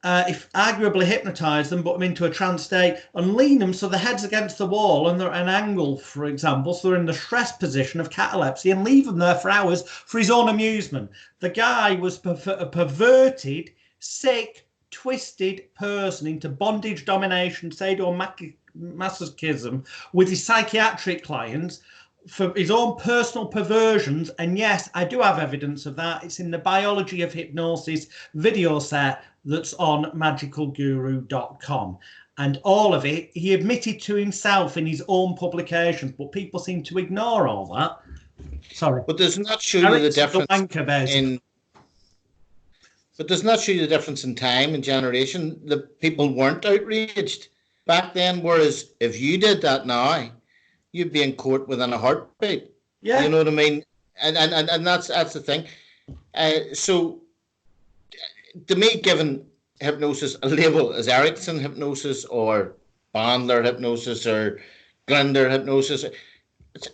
if arguably hypnotise them, put them into a trance state and lean them so their head's against the wall and they're at an angle, for example, so they're in the stress position of catalepsy, and leave them there for hours for his own amusement. The guy was a perverted, sick, twisted person into bondage, domination, sadomasochism with his psychiatric clients for his own personal perversions. And yes, I do have evidence of that. It's in the Biology of Hypnosis video set that's on magicalguru.com. And all of it, he admitted to himself in his own publications, but people seem to ignore all that. Sorry. But doesn't that show you the difference But doesn't that show you the difference in time and generation? The people weren't outraged back then, whereas if you did that now, you'd be in court within a heartbeat. Yeah. You know what I mean? And that's the thing. So to me, giving hypnosis a label as Erickson hypnosis or Bandler hypnosis or Grinder hypnosis,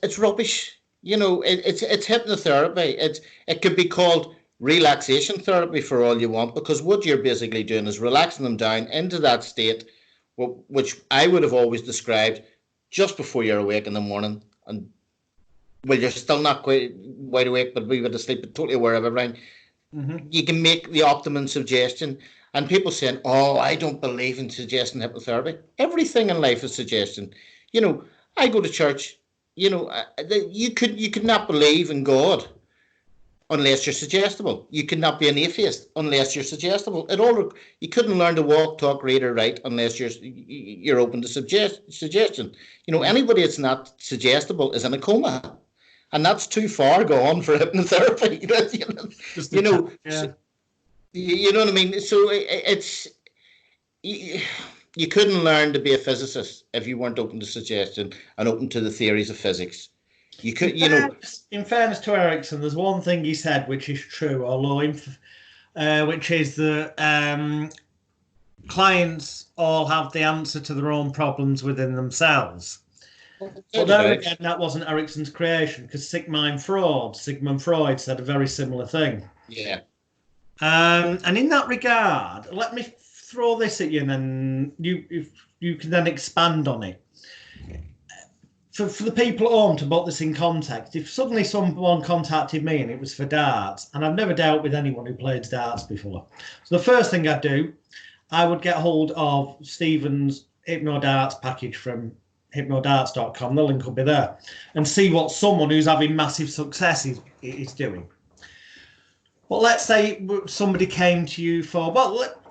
it's rubbish. You know, it's hypnotherapy. It could be called relaxation therapy for all you want, because what you're basically doing is relaxing them down into that state, which I would have always described just before you're awake in the morning, and well, you're still not quite wide awake, but we were asleep, but totally aware of everything. Mm-hmm. You can make the optimum suggestion, and people saying, "Oh, I don't believe in suggestion hypnotherapy." Everything in life is suggestion. You know, I go to church. You know, you could not believe in God unless you're suggestible. You could not be an atheist unless you're suggestible. You couldn't learn to walk, talk, read, or write unless you're open to suggestion. You know, anybody that's not suggestible is in a coma, and that's too far gone for hypnotherapy. You know, you know what I mean. So it's you couldn't learn to be a physicist if you weren't open to suggestion and open to the theories of physics. You could, in fairness to Erickson, there's one thing he said which is true, although which is that clients all have the answer to their own problems within themselves. But there again, that wasn't Erickson's creation, because Sigmund Freud said a very similar thing. Yeah. And in that regard, let me throw this at you, and then you can then expand on it. For the people at home, to put this in context, if suddenly someone contacted me and it was for darts, and I've never dealt with anyone who played darts before, so the first thing I'd do, I would get hold of Stephen's Hypno-Darts package from Hypno-Darts.com, the link will be there, and see what someone who's having massive success is doing. Well, let's say somebody came to you for,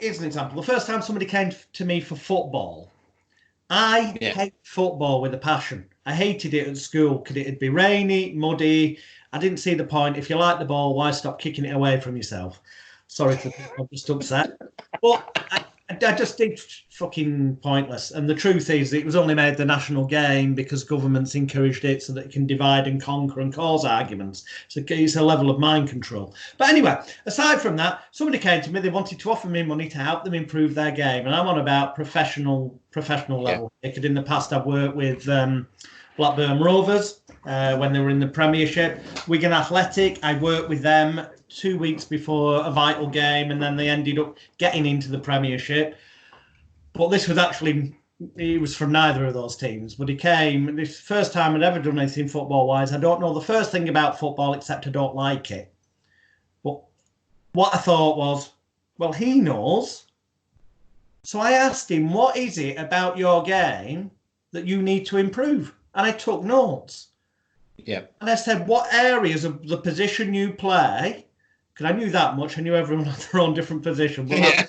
here's an example. The first time somebody came to me for football, I hate football with a passion. I hated it at school because it'd be rainy, muddy. I didn't see the point. If you like the ball, why stop kicking it away from yourself? Sorry to think I'm just upset. But I just think fucking pointless. And the truth is, it was only made the national game because governments encouraged it so that it can divide and conquer and cause arguments. So it's a level of mind control. But anyway, aside from that, somebody came to me. They wanted to offer me money to help them improve their game. And I'm on about professional level. Because in the past, I've worked with Blackburn Rovers when they were in the Premiership. Wigan Athletic, I worked with them 2 weeks before a vital game, and then they ended up getting into the Premiership. But this was actually, he was from neither of those teams, but he came, this first time I'd ever done anything football-wise. I don't know the first thing about football except I don't like it. But what I thought was, well, he knows. So I asked him, what is it about your game that you need to improve? And I took notes. Yeah. And I said, what areas of the position you play, because I knew that much. I knew everyone had their own different position. But I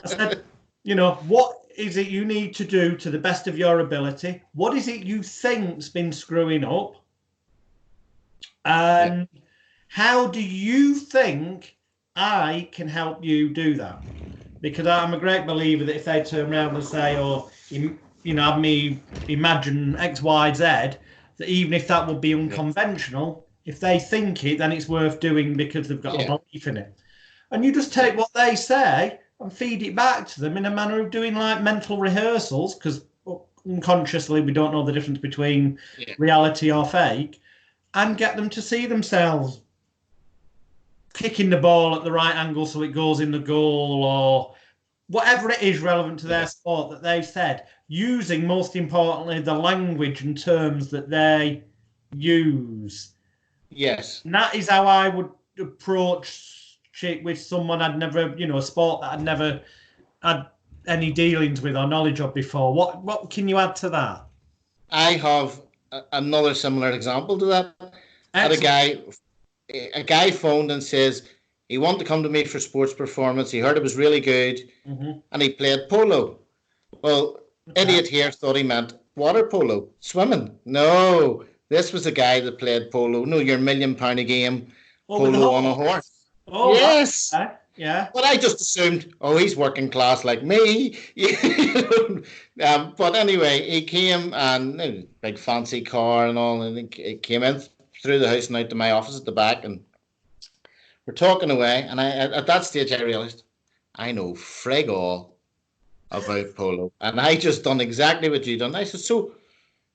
said, You know, what is it you need to do to the best of your ability? What is it you think's been screwing up? Yeah. And how do you think I can help you do that? Because I'm a great believer that if they turn around and say, or have me imagine X, Y, Z, that even if that would be Yeah. unconventional, if they think it, then it's worth doing because they've got a Yeah. belief in it. And you just Yeah. take what they say and feed it back to them in a manner of doing like mental rehearsals, because unconsciously we don't know the difference between Yeah. reality or fake, and get them to see themselves kicking the ball at the right angle so it goes in the goal, or whatever it is relevant to their Yeah. sport that they've said, using most importantly the language and terms that they use. Yes. And that is how I would approach it with someone I'd never, a sport that I'd never had any dealings with or knowledge of before. What can you add to that? I have another similar example to that. I had Excellent. a guy phoned and says he wanted to come to me for sports performance. He heard it was really good, Mm-hmm. and he played polo. Well, Okay. idiot here thought he meant water polo, swimming. No, this was a guy that played polo. No, your £1 million a game Oh, with the polo on a horse. horse. Oh, right. Yes. Okay. Yeah. But I just assumed, oh, he's working class like me. But anyway, he came and big fancy car and all, and he came in through the house and out to my office at the back, and we're talking away. And at that stage, I realised I know frig all about polo, and I just done exactly what you done. I said, so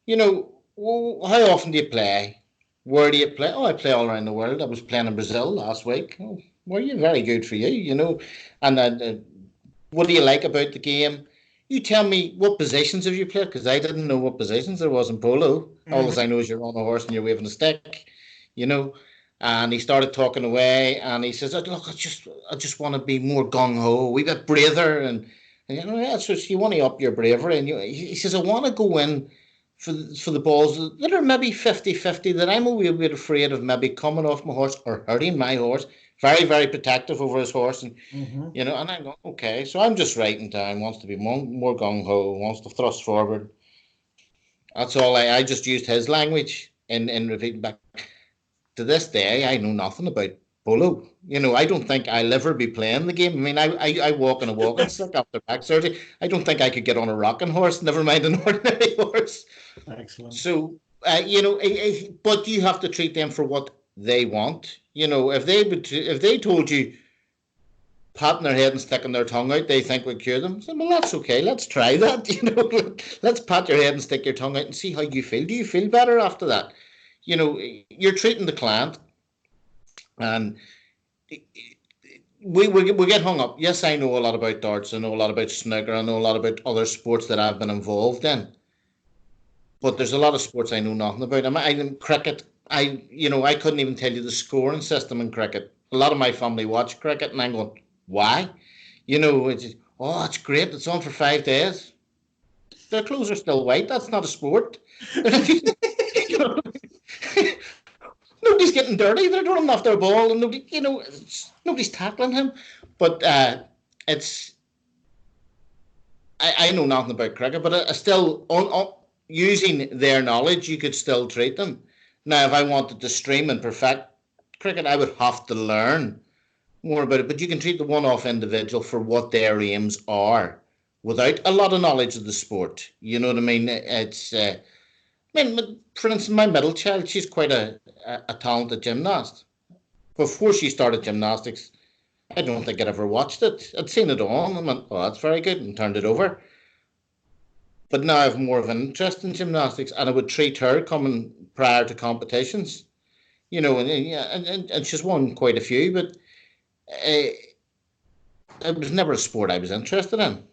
how often do you play? Where do you play? Oh, I play all around the world. I was playing in Brazil last week. Oh, were you? Very good for you. And what do you like about the game? You tell me what positions have you played, because I didn't know what positions there was in polo. All Mm-hmm. I know is you're on a horse and you're waving a stick, you know. And he started talking away, and he says, "Look, I just want to be more gung ho, a wee bit braver." And yeah, so you want to up your bravery, and he says, "I want to go in for the balls that are maybe 50-50, that I'm a wee bit afraid of maybe coming off my horse or hurting my horse." Very, very protective over his horse, and Mm-hmm. and I go, okay, so I'm just writing down, wants to be more gung ho, wants to thrust forward. That's all. I just used his language in repeating back. To this day, I know nothing about polo. I don't think I'll ever be playing the game. I mean, I walk on a walking stick after back surgery. I don't think I could get on a rocking horse, never mind an ordinary horse. Excellent. So, but you have to treat them for what they want. If they told you patting their head and sticking their tongue out, they think would cure them. So, well, that's okay. Let's try that. Let's pat your head and stick your tongue out and see how you feel. Do you feel better after that? You're treating the client, and we get hung up. Yes, I know a lot about darts. I know a lot about snooker. I know a lot about other sports that I've been involved in. But there's a lot of sports I know nothing about. In cricket. I couldn't even tell you the scoring system in cricket. A lot of my family watch cricket, and I'm going, why? It's great. It's on for 5 days. Their clothes are still white. That's not a sport. you know, Nobody's getting dirty. They're running off their ball, and nobody's tackling him. But it's I know nothing about cricket, but I still using their knowledge, you could still treat them. Now, if I wanted to stream and perfect cricket, I would have to learn more about it. But you can treat the one-off individual for what their aims are, without a lot of knowledge of the sport. You know what I mean? For instance, my middle child, she's quite a talented gymnast. Before she started gymnastics, I don't think I'd ever watched it. I'd seen it on and went, oh, that's very good, and turned it over. But now I have more of an interest in gymnastics, and I would treat her coming prior to competitions. And she's won quite a few, but uh, it was never a sport I was interested in.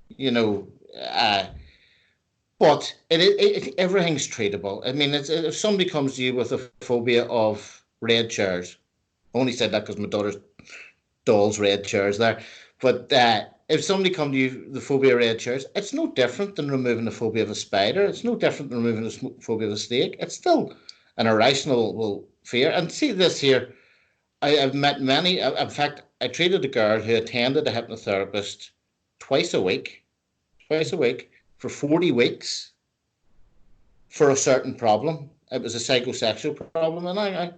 You know, uh, but everything's treatable. I mean, if somebody comes to you with a phobia of red chairs, I only said that because my daughter's doll's red chairs there. But if somebody come to you the phobia of red chairs, it's no different than removing the phobia of a spider. It's no different than removing the phobia of a snake. It's still an irrational fear. And see this here, I've met many. In fact, I treated a girl who attended a hypnotherapist twice a week for 40 weeks for a certain problem. It was a psychosexual problem. And I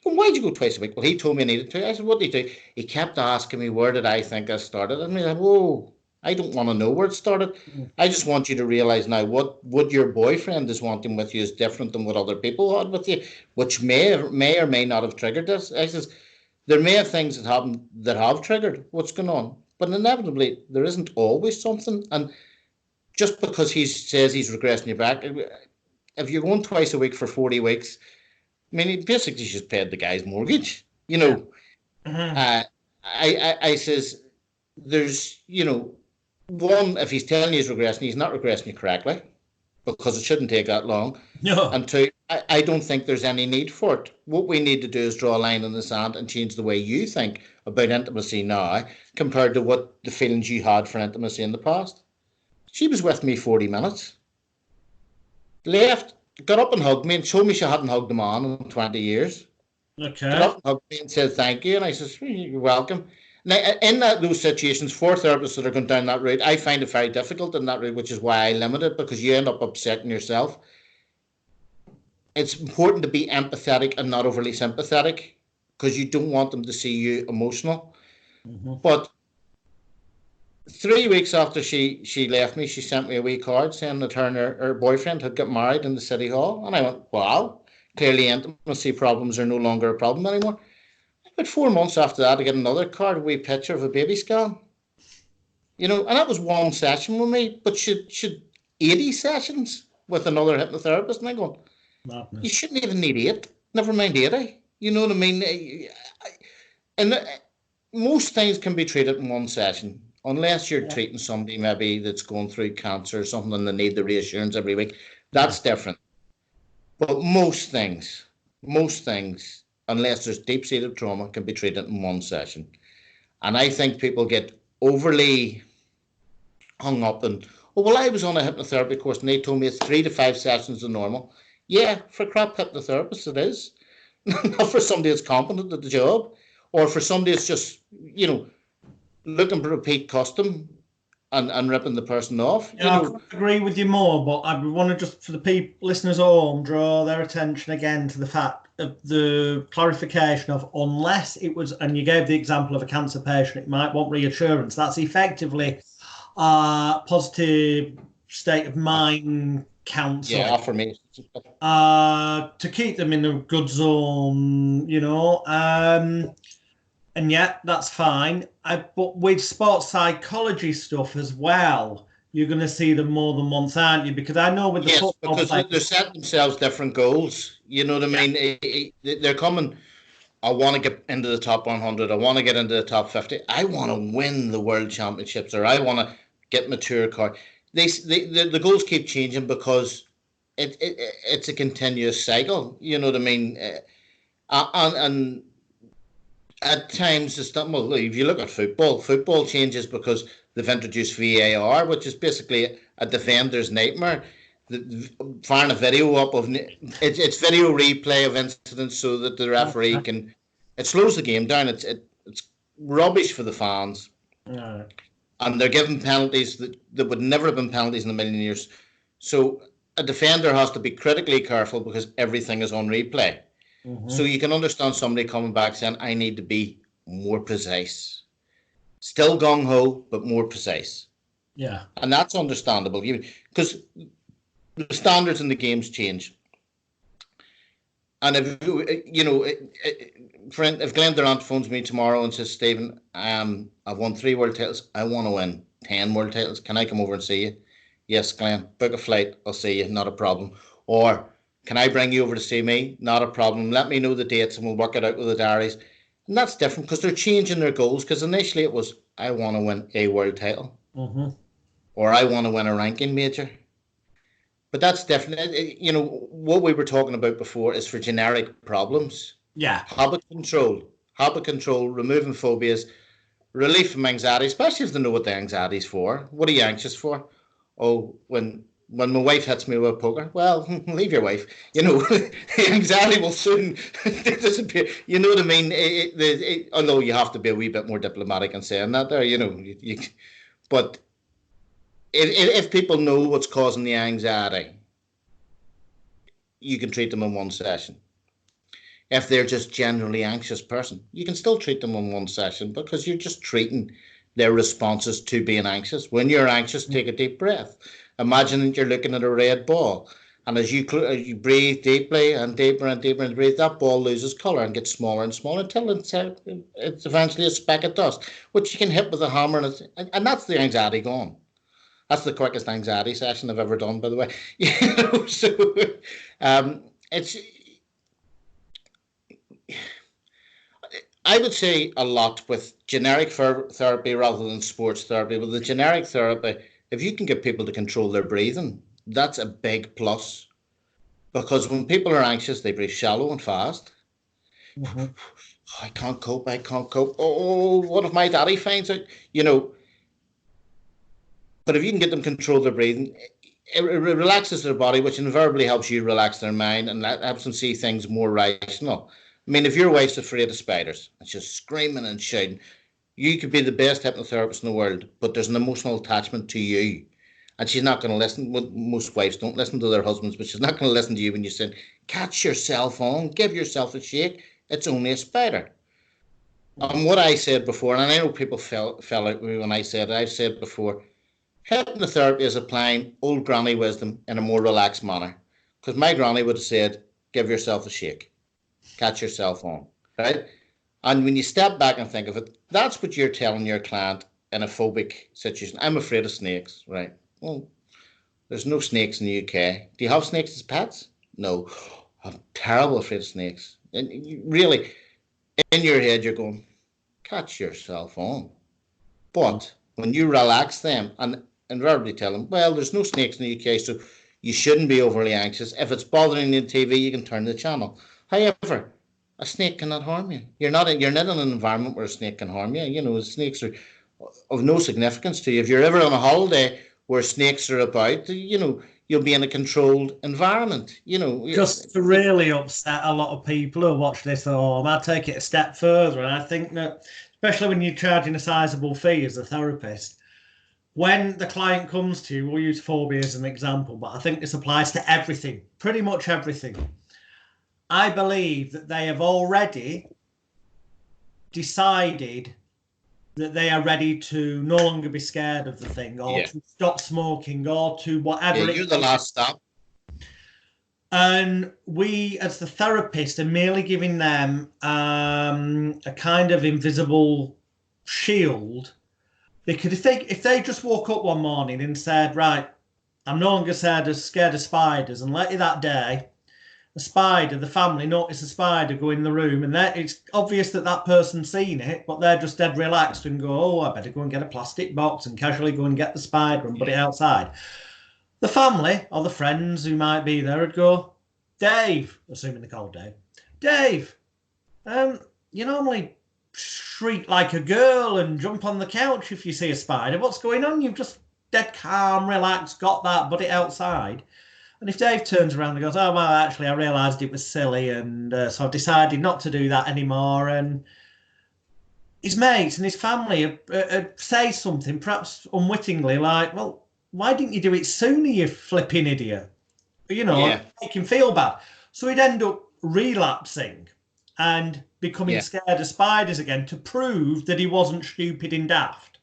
why'd you go twice a week? Well, he told me I needed to. I said, what did he do? He kept asking me, where did I think I started? And I mean, whoa, I don't want to know where it started. I just want you to realize now what your boyfriend is wanting with you is different than what other people had with you, which may or may not have triggered this. I says, there may have things that happen that have triggered what's going on, but inevitably there isn't always something. And just because he says he's regressing you back, if you're going twice a week for 40 weeks, I mean, he basically just paid the guy's mortgage, you know. I says, there's, you know, one, if he's telling you he's regressing, he's not regressing you correctly, because it shouldn't take that long. No. And two, I don't think there's any need for it. What we need to do is draw a line in the sand and change the way you think about intimacy now compared to what the feelings you had for intimacy in the past. She was with me 40 minutes, left, got up and hugged me and showed me she hadn't hugged a man in 20 years. Okay. Got up and hugged me and said thank you. And I said, you're welcome. Now, in those situations, for therapists that are going down that route, I find it very difficult in that route, which is why I limit it, because you end up upsetting yourself. It's important to be empathetic and not overly sympathetic, because you don't want them to see you emotional. But 3 weeks after she left me, she sent me a wee card saying that her and her boyfriend had got married in the city hall. And I went, wow, clearly intimacy problems are no longer a problem anymore. About 4 months after that, I get another card, a wee picture of a baby scan. You know, and that was one session with me, but she 80 sessions with another hypnotherapist. And I'm going, you shouldn't even need 8, never mind 80. You know what I mean? And most things can be treated in one session, unless you're treating somebody maybe that's going through cancer or something and they need the reassurance every week. That's different. But most things, unless there's deep-seated trauma, can be treated in one session. And I think people get overly hung up and, oh, well, I was on a hypnotherapy course and they told me it's 3 to 5 sessions is normal. Yeah, for crap hypnotherapists it is. Not for somebody that's competent at the job, or for somebody that's just, you know, looking to repeat custom and ripping the person off. Yeah, I agree with you more, but I want to just, for the people, listeners at home, draw their attention again to the fact of the clarification of, unless it was, and you gave the example of a cancer patient, it might want reassurance. That's effectively positive state of mind counselling. Yeah, affirmation. To keep them in a good zone, you know. And yet, that's fine. But with sports psychology stuff as well, you're going to see them more than once, aren't you? Because I know with the football because they're setting themselves different goals. You know what I mean? They're coming, I want to get into the top 100. I want to get into the top 50. I want to win the world championships, or I want to get mature card. The goals keep changing because it's a continuous cycle. You know what I mean? And at times, if you look at football changes because they've introduced VAR, which is basically a defender's nightmare. Firing a video up of it's video replay of incidents so that the referee can. It slows the game down. It's rubbish for the fans, and they're given penalties that would never have been penalties in a million years. So a defender has to be critically careful because everything is on replay. So you can understand somebody coming back saying, I need to be more precise. Still gung-ho, but more precise. Yeah. And that's understandable because the standards in the games change. And if, you know, if Glenn Durant phones me tomorrow and says, Stephen, I've won 3 world titles. I want to win 10 world titles. Can I come over and see you? Yes, Glenn, book a flight. I'll see you. Not a problem. Or, can I bring you over to see me? Not a problem. Let me know the dates and we'll work it out with the diaries. And that's different because they're changing their goals. Because initially it was, I want to win a world title. Or I want to win a ranking major. But that's different. You know, what we were talking about before is for generic problems. Yeah. Habit control, removing phobias, relief from anxiety, especially if they know what the anxiety is for. What are you anxious for? Oh, when my wife hits me with a poker, well, leave your wife. You know, the anxiety will soon disappear. You know what I mean? Although you have to be a wee bit more diplomatic in saying that there, you know. But if people know what's causing the anxiety, you can treat them in one session. If they're just generally anxious person, you can still treat them in one session because you're just treating their responses to being anxious. When you're anxious, take a deep breath. Imagine that you're looking at a red ball, and as you breathe deeply and deeper and deeper and breathe, that ball loses color and gets smaller and smaller until it's eventually a speck of dust, which you can hit with a hammer, and that's the anxiety gone. That's the quickest anxiety session I've ever done, by the way. So it's. I would say a lot with generic therapy rather than sports therapy. With the generic therapy, if you can get people to control their breathing, that's a big plus. Because when people are anxious, they breathe shallow and fast. Mm-hmm. Oh, I can't cope. Oh, what if my daddy finds out? But if you can get them to control their breathing, it relaxes their body, which invariably helps you relax their mind, and that helps them see things more rational. I mean, if your wife's afraid of spiders and she's screaming and shouting, you could be the best hypnotherapist in the world, but there's an emotional attachment to you. And she's not going to listen. Well, most wives don't listen to their husbands, but she's not going to listen to you when you say, catch yourself on, give yourself a shake. It's only a spider. And what I said before, and I know people fell out with me when I said it, I've said before, hypnotherapy is applying old granny wisdom in a more relaxed manner. Because my granny would have said, give yourself a shake. Catch yourself on, right? And when you step back and think of it, that's what you're telling your client in a phobic situation. I'm afraid of snakes, right? Well, there's no snakes in the UK. Do you have snakes as pets? No. I'm terrible afraid of snakes. And you really, in your head, you're going, catch yourself on. But when you relax them and invariably tell them, well, there's no snakes in the UK, so you shouldn't be overly anxious. If it's bothering you on TV, you can turn the channel. However, a snake cannot harm you. You're not in an environment where a snake can harm you. Snakes are of no significance to you. If you're ever on a holiday where snakes are about, you'll be in a controlled environment. Just to really upset a lot of people who watch this at home, I take it a step further, and I think that, especially when you're charging a sizable fee as a therapist, when the client comes to you, we'll use phobia as an example, but I think this applies to everything, pretty much everything. I believe that they have already decided that they are ready to no longer be scared of the thing, or to stop smoking, or to whatever. You're the last stop. And we, as the therapist, are merely giving them a kind of invisible shield. Because if they just woke up one morning and said, right, I'm no longer scared of spiders, and later that day, the family notice a spider go in the room, and it's obvious that person's seen it, but they're just dead relaxed and go, oh, I better go and get a plastic box and casually go and get the spider and put it outside. The family or the friends who might be there would go, Dave, assuming they call Dave, you normally shriek like a girl and jump on the couch if you see a spider. What's going on? You've just dead calm, relaxed, got that, put it outside. And if Dave turns around and goes, oh, well, actually, I realised it was silly, and so I've decided not to do that anymore, and his mates and his family say something, perhaps unwittingly, like, well, why didn't you do it sooner, you flipping idiot? Make him feel bad. So he'd end up relapsing and becoming scared of spiders again to prove that he wasn't stupid and daft.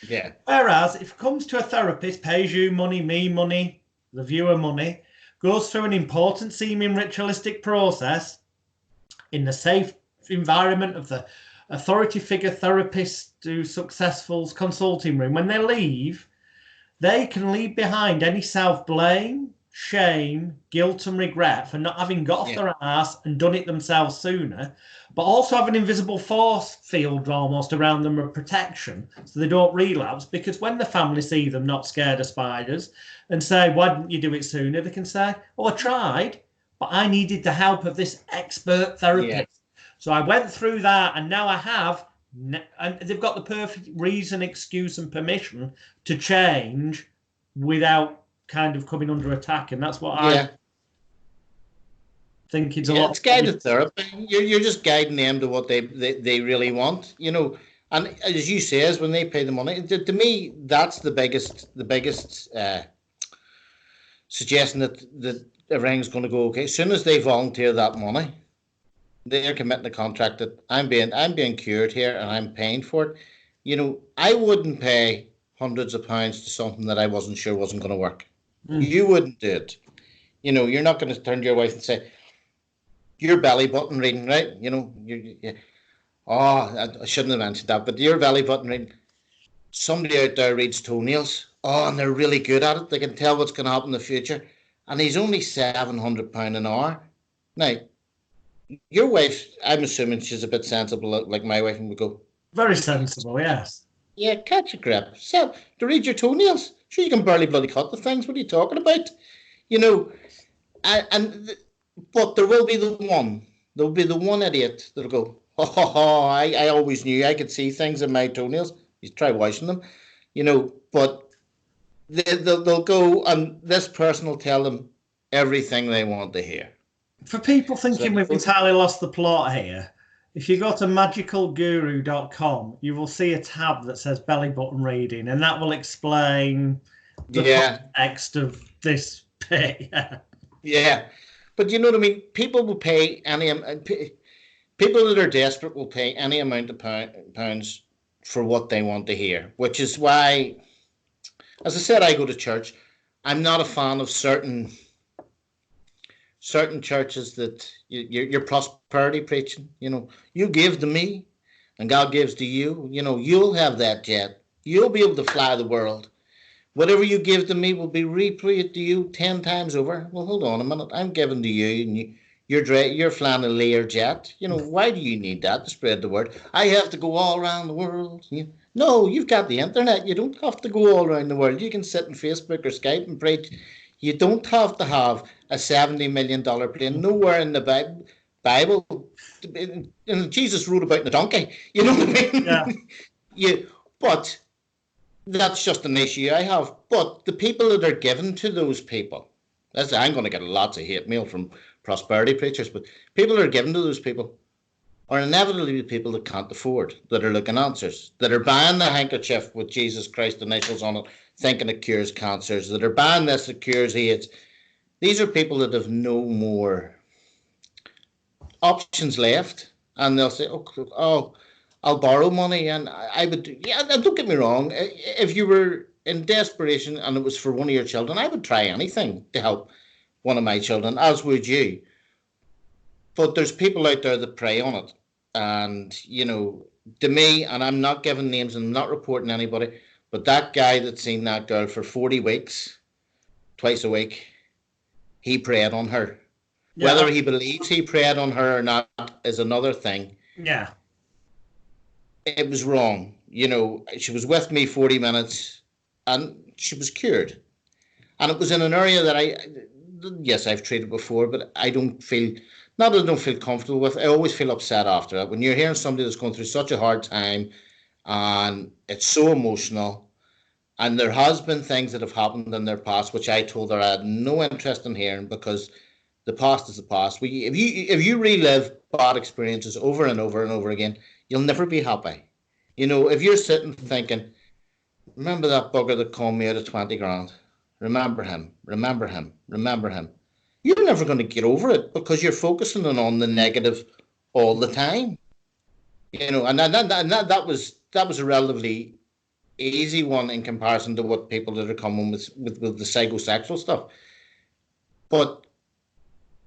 Yeah. Whereas if it comes to a therapist, pays you money, me money, the viewer money, goes through an important seeming ritualistic process in the safe environment of the authority figure therapist to successful's consulting room. When they leave, they can leave behind any self-blame, shame, guilt and regret for not having got off their ass and done it themselves sooner, but also have an invisible force field almost around them of protection so they don't relapse, because when the family see them not scared of spiders and say, why didn't you do it sooner? They can say, oh, I tried, but I needed the help of this expert therapist. Yeah. So I went through that, and now I have, and they've got the perfect reason, excuse and permission to change without kind of coming under attack. And that's what I think it's a lot. It's guided therapy. You're just guiding them to what they really want, and And as you say, is when they pay the money, to me, that's the biggest suggestion that everything's going to go okay. As soon as they volunteer that money, they're committing a contract that I'm being cured here and I'm paying for it. You know, I wouldn't pay hundreds of pounds to something that I wasn't sure wasn't going to work. You wouldn't do it. You know, you're not going to turn to your wife and say, your belly button reading, right? You know, I shouldn't have mentioned that, but your belly button reading, somebody out there reads toenails. Oh, and they're really good at it. They can tell what's going to happen in the future. And he's only £700 an hour. Now, your wife, I'm assuming she's a bit sensible, like my wife, and would go, very sensible, yes. Yeah, catch a grip. So, to read your toenails. Sure, you can barely bloody cut the things. What are you talking about? You know, but there will be the one. There'll be the one idiot that'll go, I always knew I could see things in my toenails. You try washing them, you know, but they'll go and this person will tell them everything they want to hear. For people thinking we've entirely lost the plot here, if you go to magicalguru.com, you will see a tab that says belly button reading, and that will explain the context of this bit. Yeah. But you know what I mean? People will pay people that are desperate will pay any amount of pounds for what they want to hear, which is why, as I said, I go to church. I'm not a fan of certain churches that you're prosperity preaching. You know, you give to me and God gives to you. You know, you'll have that jet. You'll be able to fly the world. Whatever you give to me will be repaid to you 10 times over. Well, hold on a minute. I'm giving to you, and you're flying a Lear jet. You know, why do you need that to spread the word? I have to go all around the world. No, you've got the internet. You don't have to go all around the world. You can sit on Facebook or Skype and preach. You don't have to have a $70 million plane. Nowhere in the Bible, Jesus wrote about the donkey. You know what I mean? Yeah. But that's just an issue I have. But the people that are given to those people, I'm going to get lots of hate mail from prosperity preachers, but people that are given to those people are inevitably people that can't afford, that are looking answers, that are buying the handkerchief with Jesus Christ initials on it, thinking it cures cancers, that are buying this that cures AIDS. These are people that have no more options left, and they'll say, oh, I'll borrow money, and I would, don't get me wrong, if you were in desperation and it was for one of your children, I would try anything to help one of my children, as would you. But there's people out there that prey on it, and, you know, to me, and I'm not giving names and I'm not reporting anybody, but that guy that's seen that girl for 40 weeks, twice a week, he preyed on her. Yeah. Whether he believes he preyed on her or not is another thing. Yeah. It was wrong. You know, she was with me 40 minutes and she was cured. And it was in an area that I've treated before, but I don't feel comfortable with. I always feel upset after it. When you're hearing somebody that's going through such a hard time and it's so emotional, and there has been things that have happened in their past, which I told her I had no interest in hearing, because the past is the past. If you relive bad experiences over and over and over again, you'll never be happy. You know, if you're sitting thinking, remember that bugger that called me out of 20 grand? Remember him. You're never going to get over it because you're focusing on the negative all the time. You know, and that was a relatively easy one in comparison to what people that are coming with the psychosexual stuff. But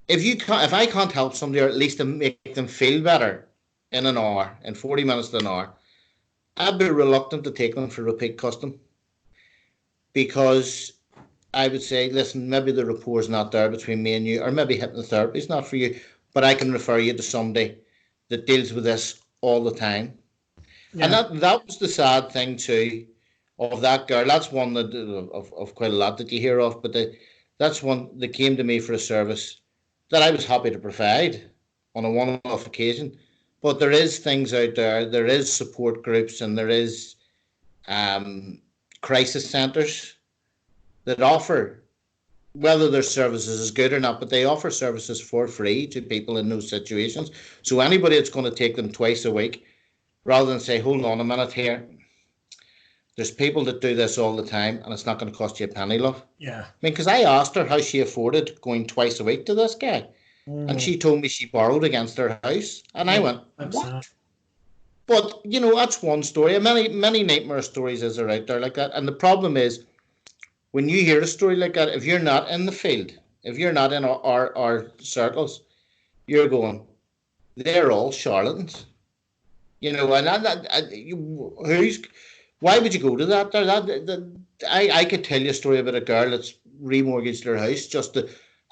if I can't help somebody, or at least to make them feel better in an hour, in 40 minutes to an hour, I'd be reluctant to take them for repeat custom, because I would say, listen, maybe the rapport is not there between me and you, or maybe hypnotherapy is not for you, but I can refer you to somebody that deals with this all the time. Yeah. And that was the sad thing too of that girl. That's one that of quite a lot that you hear of, but that's one that came to me for a service that I was happy to provide on a one-off occasion. But there is things out there. There is support groups, and there is crisis centres that offer, whether their services is good or not, but they offer services for free to people in those situations. So anybody that's going to take them twice a week, rather than say, hold on a minute here. There's people that do this all the time, and it's not going to cost you a penny, love. Yeah. I mean, because I asked her how she afforded going twice a week to this guy, and she told me she borrowed against her house, and I went, what? But, you know, that's one story. Many nightmare stories is there out there like that. And the problem is, when you hear a story like that, if you're not in the field, if you're not in our circles, you're going, they're all charlatans. You know, and why would you go to that? I could tell you a story about a girl that's remortgaged her house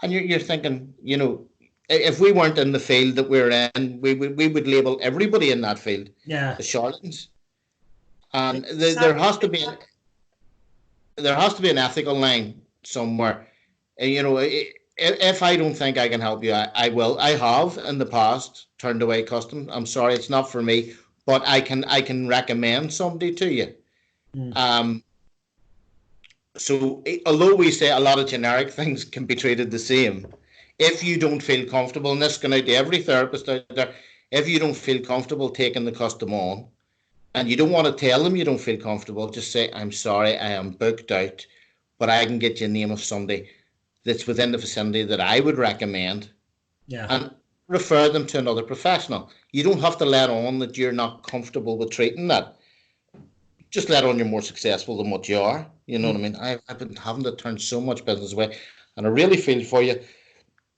and you're thinking, you know, if we weren't in the field that we're in, we would label everybody in that field as charlatans. And there has to be an ethical line somewhere. You know, if I don't think I can help you, I will. I have in the past turned away custom. I'm sorry, it's not for me, but I can recommend somebody to you. So although we say a lot of generic things can be treated the same, if you don't feel comfortable, and this is going out to every therapist out there, if you don't feel comfortable taking the custom on, and you don't want to tell them you don't feel comfortable, just say, I'm sorry, I am booked out, but I can get you a name of somebody that's within the vicinity that I would recommend, and refer them to another professional. You don't have to let on that you're not comfortable with treating that. Just let on you're more successful than what you are. You know what I mean? I've been having to turn so much business away, and I really feel for you.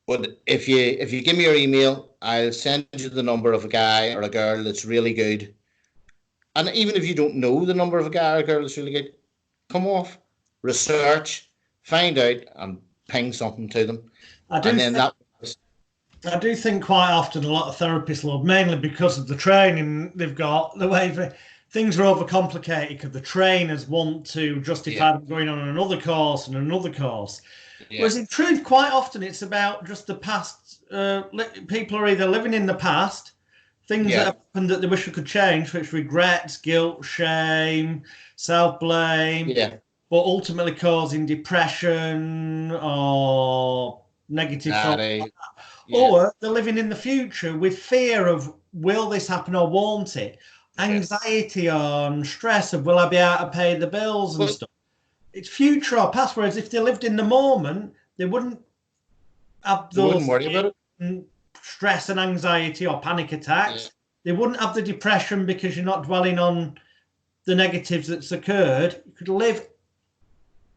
But if you give me your email, I'll send you the number of a guy or a girl that's really good. And even if you don't know the number of a guy or a girl that's really good, come off, research, find out, and ping something to them. I do think quite often a lot of therapists, Lord, mainly because of the training they've got, the way things are overcomplicated because the trainers want to justify them going on another course and another course. Whereas in truth, quite often it's about just the past. People are either living in the past, things that happened that they wish they could change, which regrets, guilt, shame, self-blame, but ultimately causing depression or negative thoughts. Or they're living in the future with fear of, will this happen or won't it? Anxiety and stress of, will I be able to pay the bills and stuff? It's future or past, whereas if they lived in the moment, they wouldn't have those stress and anxiety or panic attacks. They wouldn't have the depression because you're not dwelling on the negatives that's occurred. You could live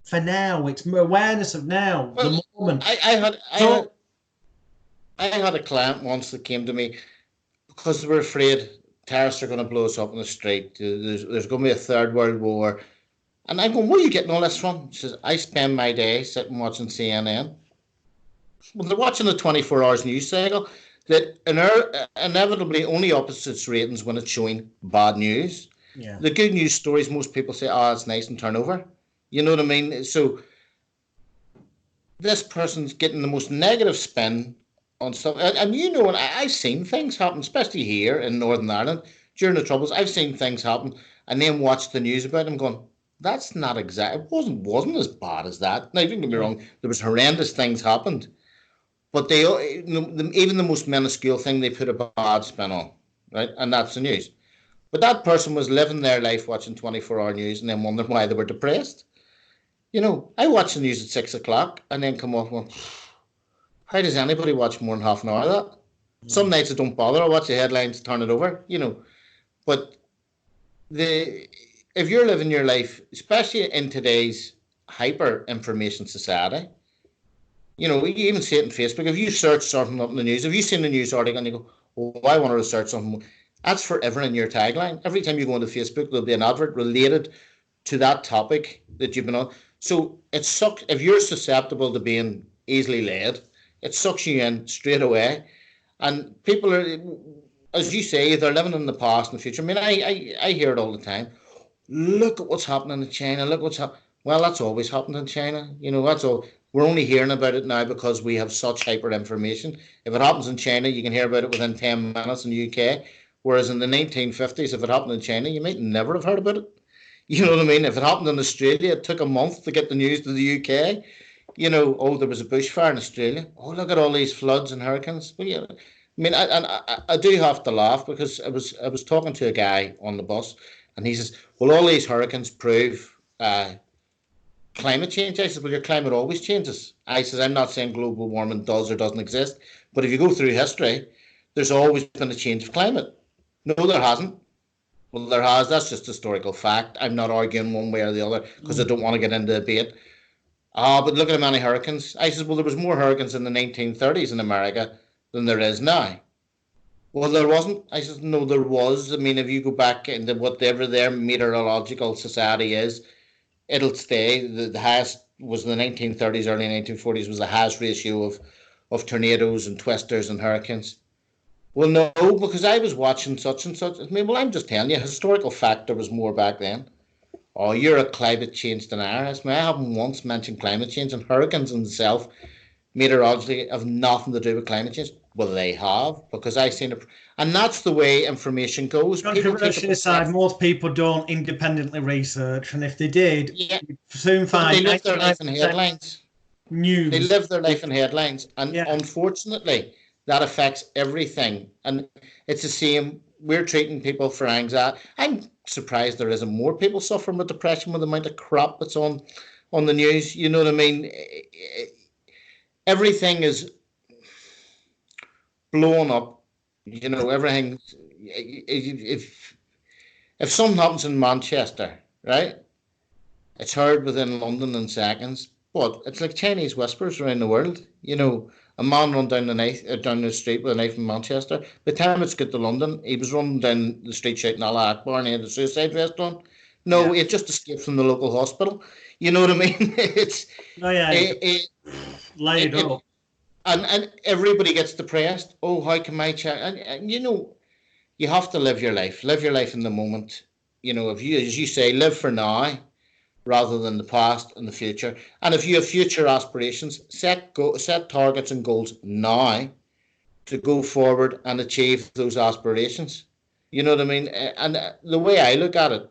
for now. It's awareness of now, the moment. I had a client once that came to me because they were afraid terrorists are going to blow us up in the street. There's going to be a third world war. And I'm going, where are you getting all this from? She says, I spend my day sitting watching CNN. Well, they're watching the 24 hours news cycle that inevitably only opposites ratings when it's showing bad news. The good news stories, most people say, oh, it's nice and turn over. You know what I mean? So this person's getting the most negative spin on stuff. And you know, I've seen things happen, especially here in Northern Ireland, during the Troubles. I've seen things happen and then watched the news about them going, that's not exactly, it wasn't as bad as that. Now, don't get me wrong, there was horrendous things happened, but even the most minuscule thing they put a bad spin on, right? And that's the news. But that person was living their life watching 24-hour news and then wondering why they were depressed. You know, I watch the news at 6 o'clock and then come off and go, how does anybody watch more than half an hour of that? Some nights I don't bother. I watch the headlines, turn it over, you know. But if you're living your life, especially in today's hyper information society, you know, you even see it on Facebook. If you search something up in the news, if you've seen the news article and you go, oh, I want to research something, that's forever in your tagline. Every time you go onto Facebook, there'll be an advert related to that topic that you've been on. So it sucks. If you're susceptible to being easily led, it sucks you in straight away. And people are, as you say, they're living in the past and the future. I mean, I hear it all the time. Look at what's happening in China. Look what's happening. Well, that's always happened in China. You know, that's all. We're only hearing about it now because we have such hyper information. If it happens in China, you can hear about it within 10 minutes in the UK. Whereas in the 1950s, if it happened in China, you might never have heard about it. You know what I mean? If it happened in Australia, it took a month to get the news to the UK. You know, oh, there was a bushfire in Australia. Oh, look at all these floods and hurricanes. Well, yeah, mean, I do have to laugh because I was talking to a guy on the bus, and he says, "Well, all these hurricanes prove climate change." I said, "Well, your climate always changes." I says, "I'm not saying global warming does or doesn't exist, but if you go through history, there's always been a change of climate." No, there hasn't. Well, there has. That's just historical fact. I'm not arguing one way or the other because I don't want to get into a debate. But look at how many hurricanes. I said, well, there was more hurricanes in the 1930s in America than there is now. Well, there wasn't. I said, no, there was. I mean, if you go back into whatever their meteorological society is, it'll stay. The highest was in the 1930s, early 1940s, was the highest ratio of tornadoes and twisters and hurricanes. Well, no, because I was watching such and such. I mean, well, I'm just telling you, historical fact, there was more back then. Oh, you're a climate change denier. I haven't once mentioned climate change, and hurricanes in themselves, meteorologically, have nothing to do with climate change. Well, they have, because I've seen it. And that's the way information goes. Controversial aside, most people don't independently research, and if they did, you'd soon find they live their life in headlines. News. They live their life in headlines, and unfortunately, that affects everything. And it's the same. We're treating people for anxiety. I'm surprised there isn't more people suffering with depression with the amount of crap that's on the news. You know what I mean? Everything is blown up. You know, everything. If something happens in Manchester, right, it's heard within London in seconds. But it's like Chinese whispers around the world. You know, a man run down the street with a knife in Manchester. By the time it's got to London, he was running down the street shouting Allah Akbar, and he had a suicide vest on. No, he just escaped from the local hospital. You know what I mean? It's laid up. And everybody gets depressed. Oh, how can my child? And you know, you have to live your life. Live your life in the moment. You know, if you, as you say, live for now rather than the past and the future. And if you have future aspirations, set targets and goals now to go forward and achieve those aspirations. You know what I mean? And the way I look at it,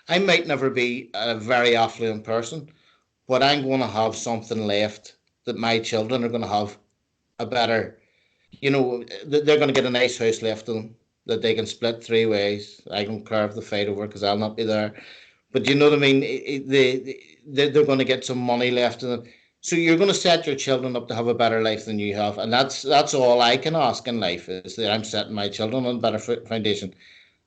I might never be a very affluent person, but I'm going to have something left that my children are going to have a better, you know, they're going to get a nice house left to them that they can split three ways. I don't care if they fight over because I'll not be there. But you know what I mean? They're going to get some money left to them. So you're going to set your children up to have a better life than you have. And that's all I can ask in life, is that I'm setting my children on a better foundation.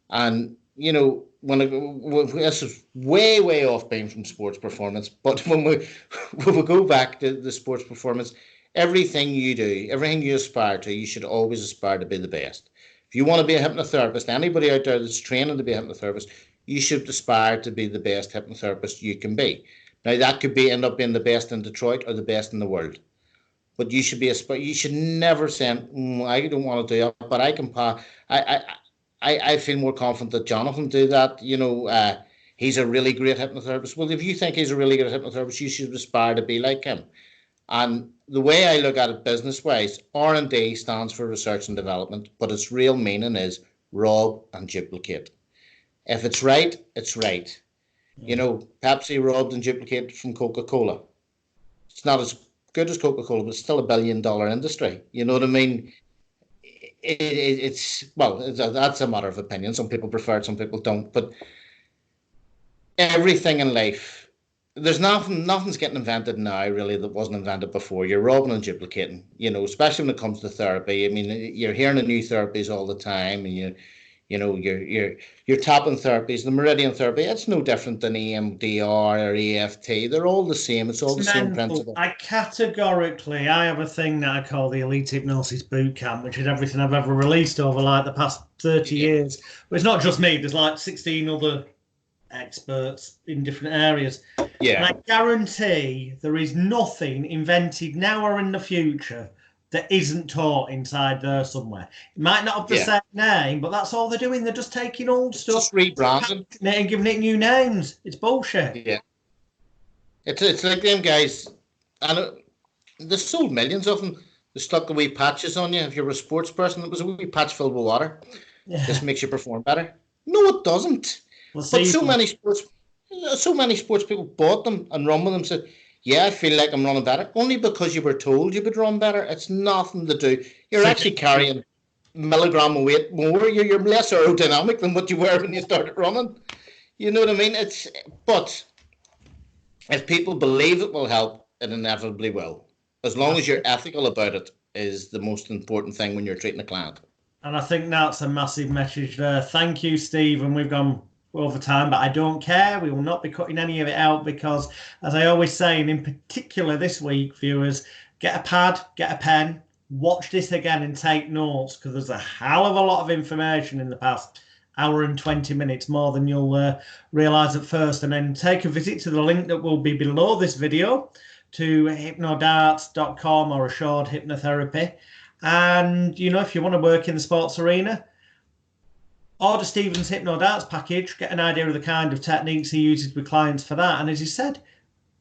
And, you know, this is way off being from sports performance. But when we go back to the sports performance, everything you do, everything you aspire to, you should always aspire to be the best. If you want to be a hypnotherapist, anybody out there that's training to be a hypnotherapist, you should aspire to be the best hypnotherapist you can be. Now, that could end up being the best in Detroit or the best in the world. But you should you should never say, I don't want to do it, but I can I feel more confident that Jonathan do that. You know, he's a really great hypnotherapist. Well, if you think he's a really good hypnotherapist, you should aspire to be like him. And the way I look at it business-wise, R&D stands for research and development, but its real meaning is rob and duplicate. If it's right, it's right. You know, Pepsi robbed and duplicated from Coca-Cola. It's not as good as Coca-Cola, but it's still $1 billion industry. You know what I mean? That's a matter of opinion. Some people prefer it, some people don't. But everything in life, there's nothing's getting invented now really that wasn't invented before. You're robbing and duplicating, you know, especially when it comes to therapy. I mean, you're hearing of new therapies all the time, and you know, your tapping therapies, the meridian therapy, it's no different than EMDR or EFT. They're all the same. It's all the same principle. I have a thing that I call the Elite Hypnosis Bootcamp, which is everything I've ever released over like the past 30 years. But it's not just me. There's like 16 other experts in different areas. Yeah. And I guarantee there is nothing invented now or in the future that isn't taught inside there somewhere. It might not have the same name, but that's all they're doing. They're just taking old stuff, just rebranding and giving it new names. It's bullshit. Yeah, it's like them guys, and they sold millions of them. They stuck the wee patches on you. If you were a sports person, it was a wee patch filled with water. Yeah. This makes you perform better. No, it doesn't. Well, but so many sports people bought them and run with them. Said, yeah, I feel like I'm running better. Only because you were told you would run better. It's nothing to do. You're actually carrying milligram of weight more. You're less aerodynamic than what you were when you started running. You know what I mean? But if people believe it will help, it inevitably will. As long as you're ethical about it is the most important thing when you're treating a client. And I think that's a massive message there. Thank you, Steve. And we've gone over time, but I don't care. We will not be cutting any of it out because, as I always say, and in particular this week, viewers, get a pad, get a pen, watch this again and take notes because there's a hell of a lot of information in the past hour and 20 minutes, more than you'll realize at first. And then take a visit to the link that will be below this video to hypnodarts.com or Assured Hypnotherapy. And, you know, if you want to work in the sports arena, order Stephen's Hypno-Darts package, get an idea of the kind of techniques he uses with clients for that. And as he said,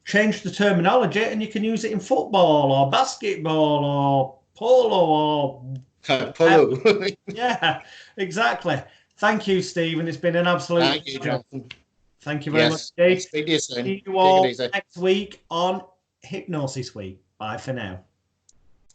change the terminology and you can use it in football or basketball or polo or... Polo. Yeah, exactly. Thank you, Stephen. It's been an absolute pleasure. Thank you very much, Steve. Speak to you soon. See you all next week on Hypnosis Week. Bye for now.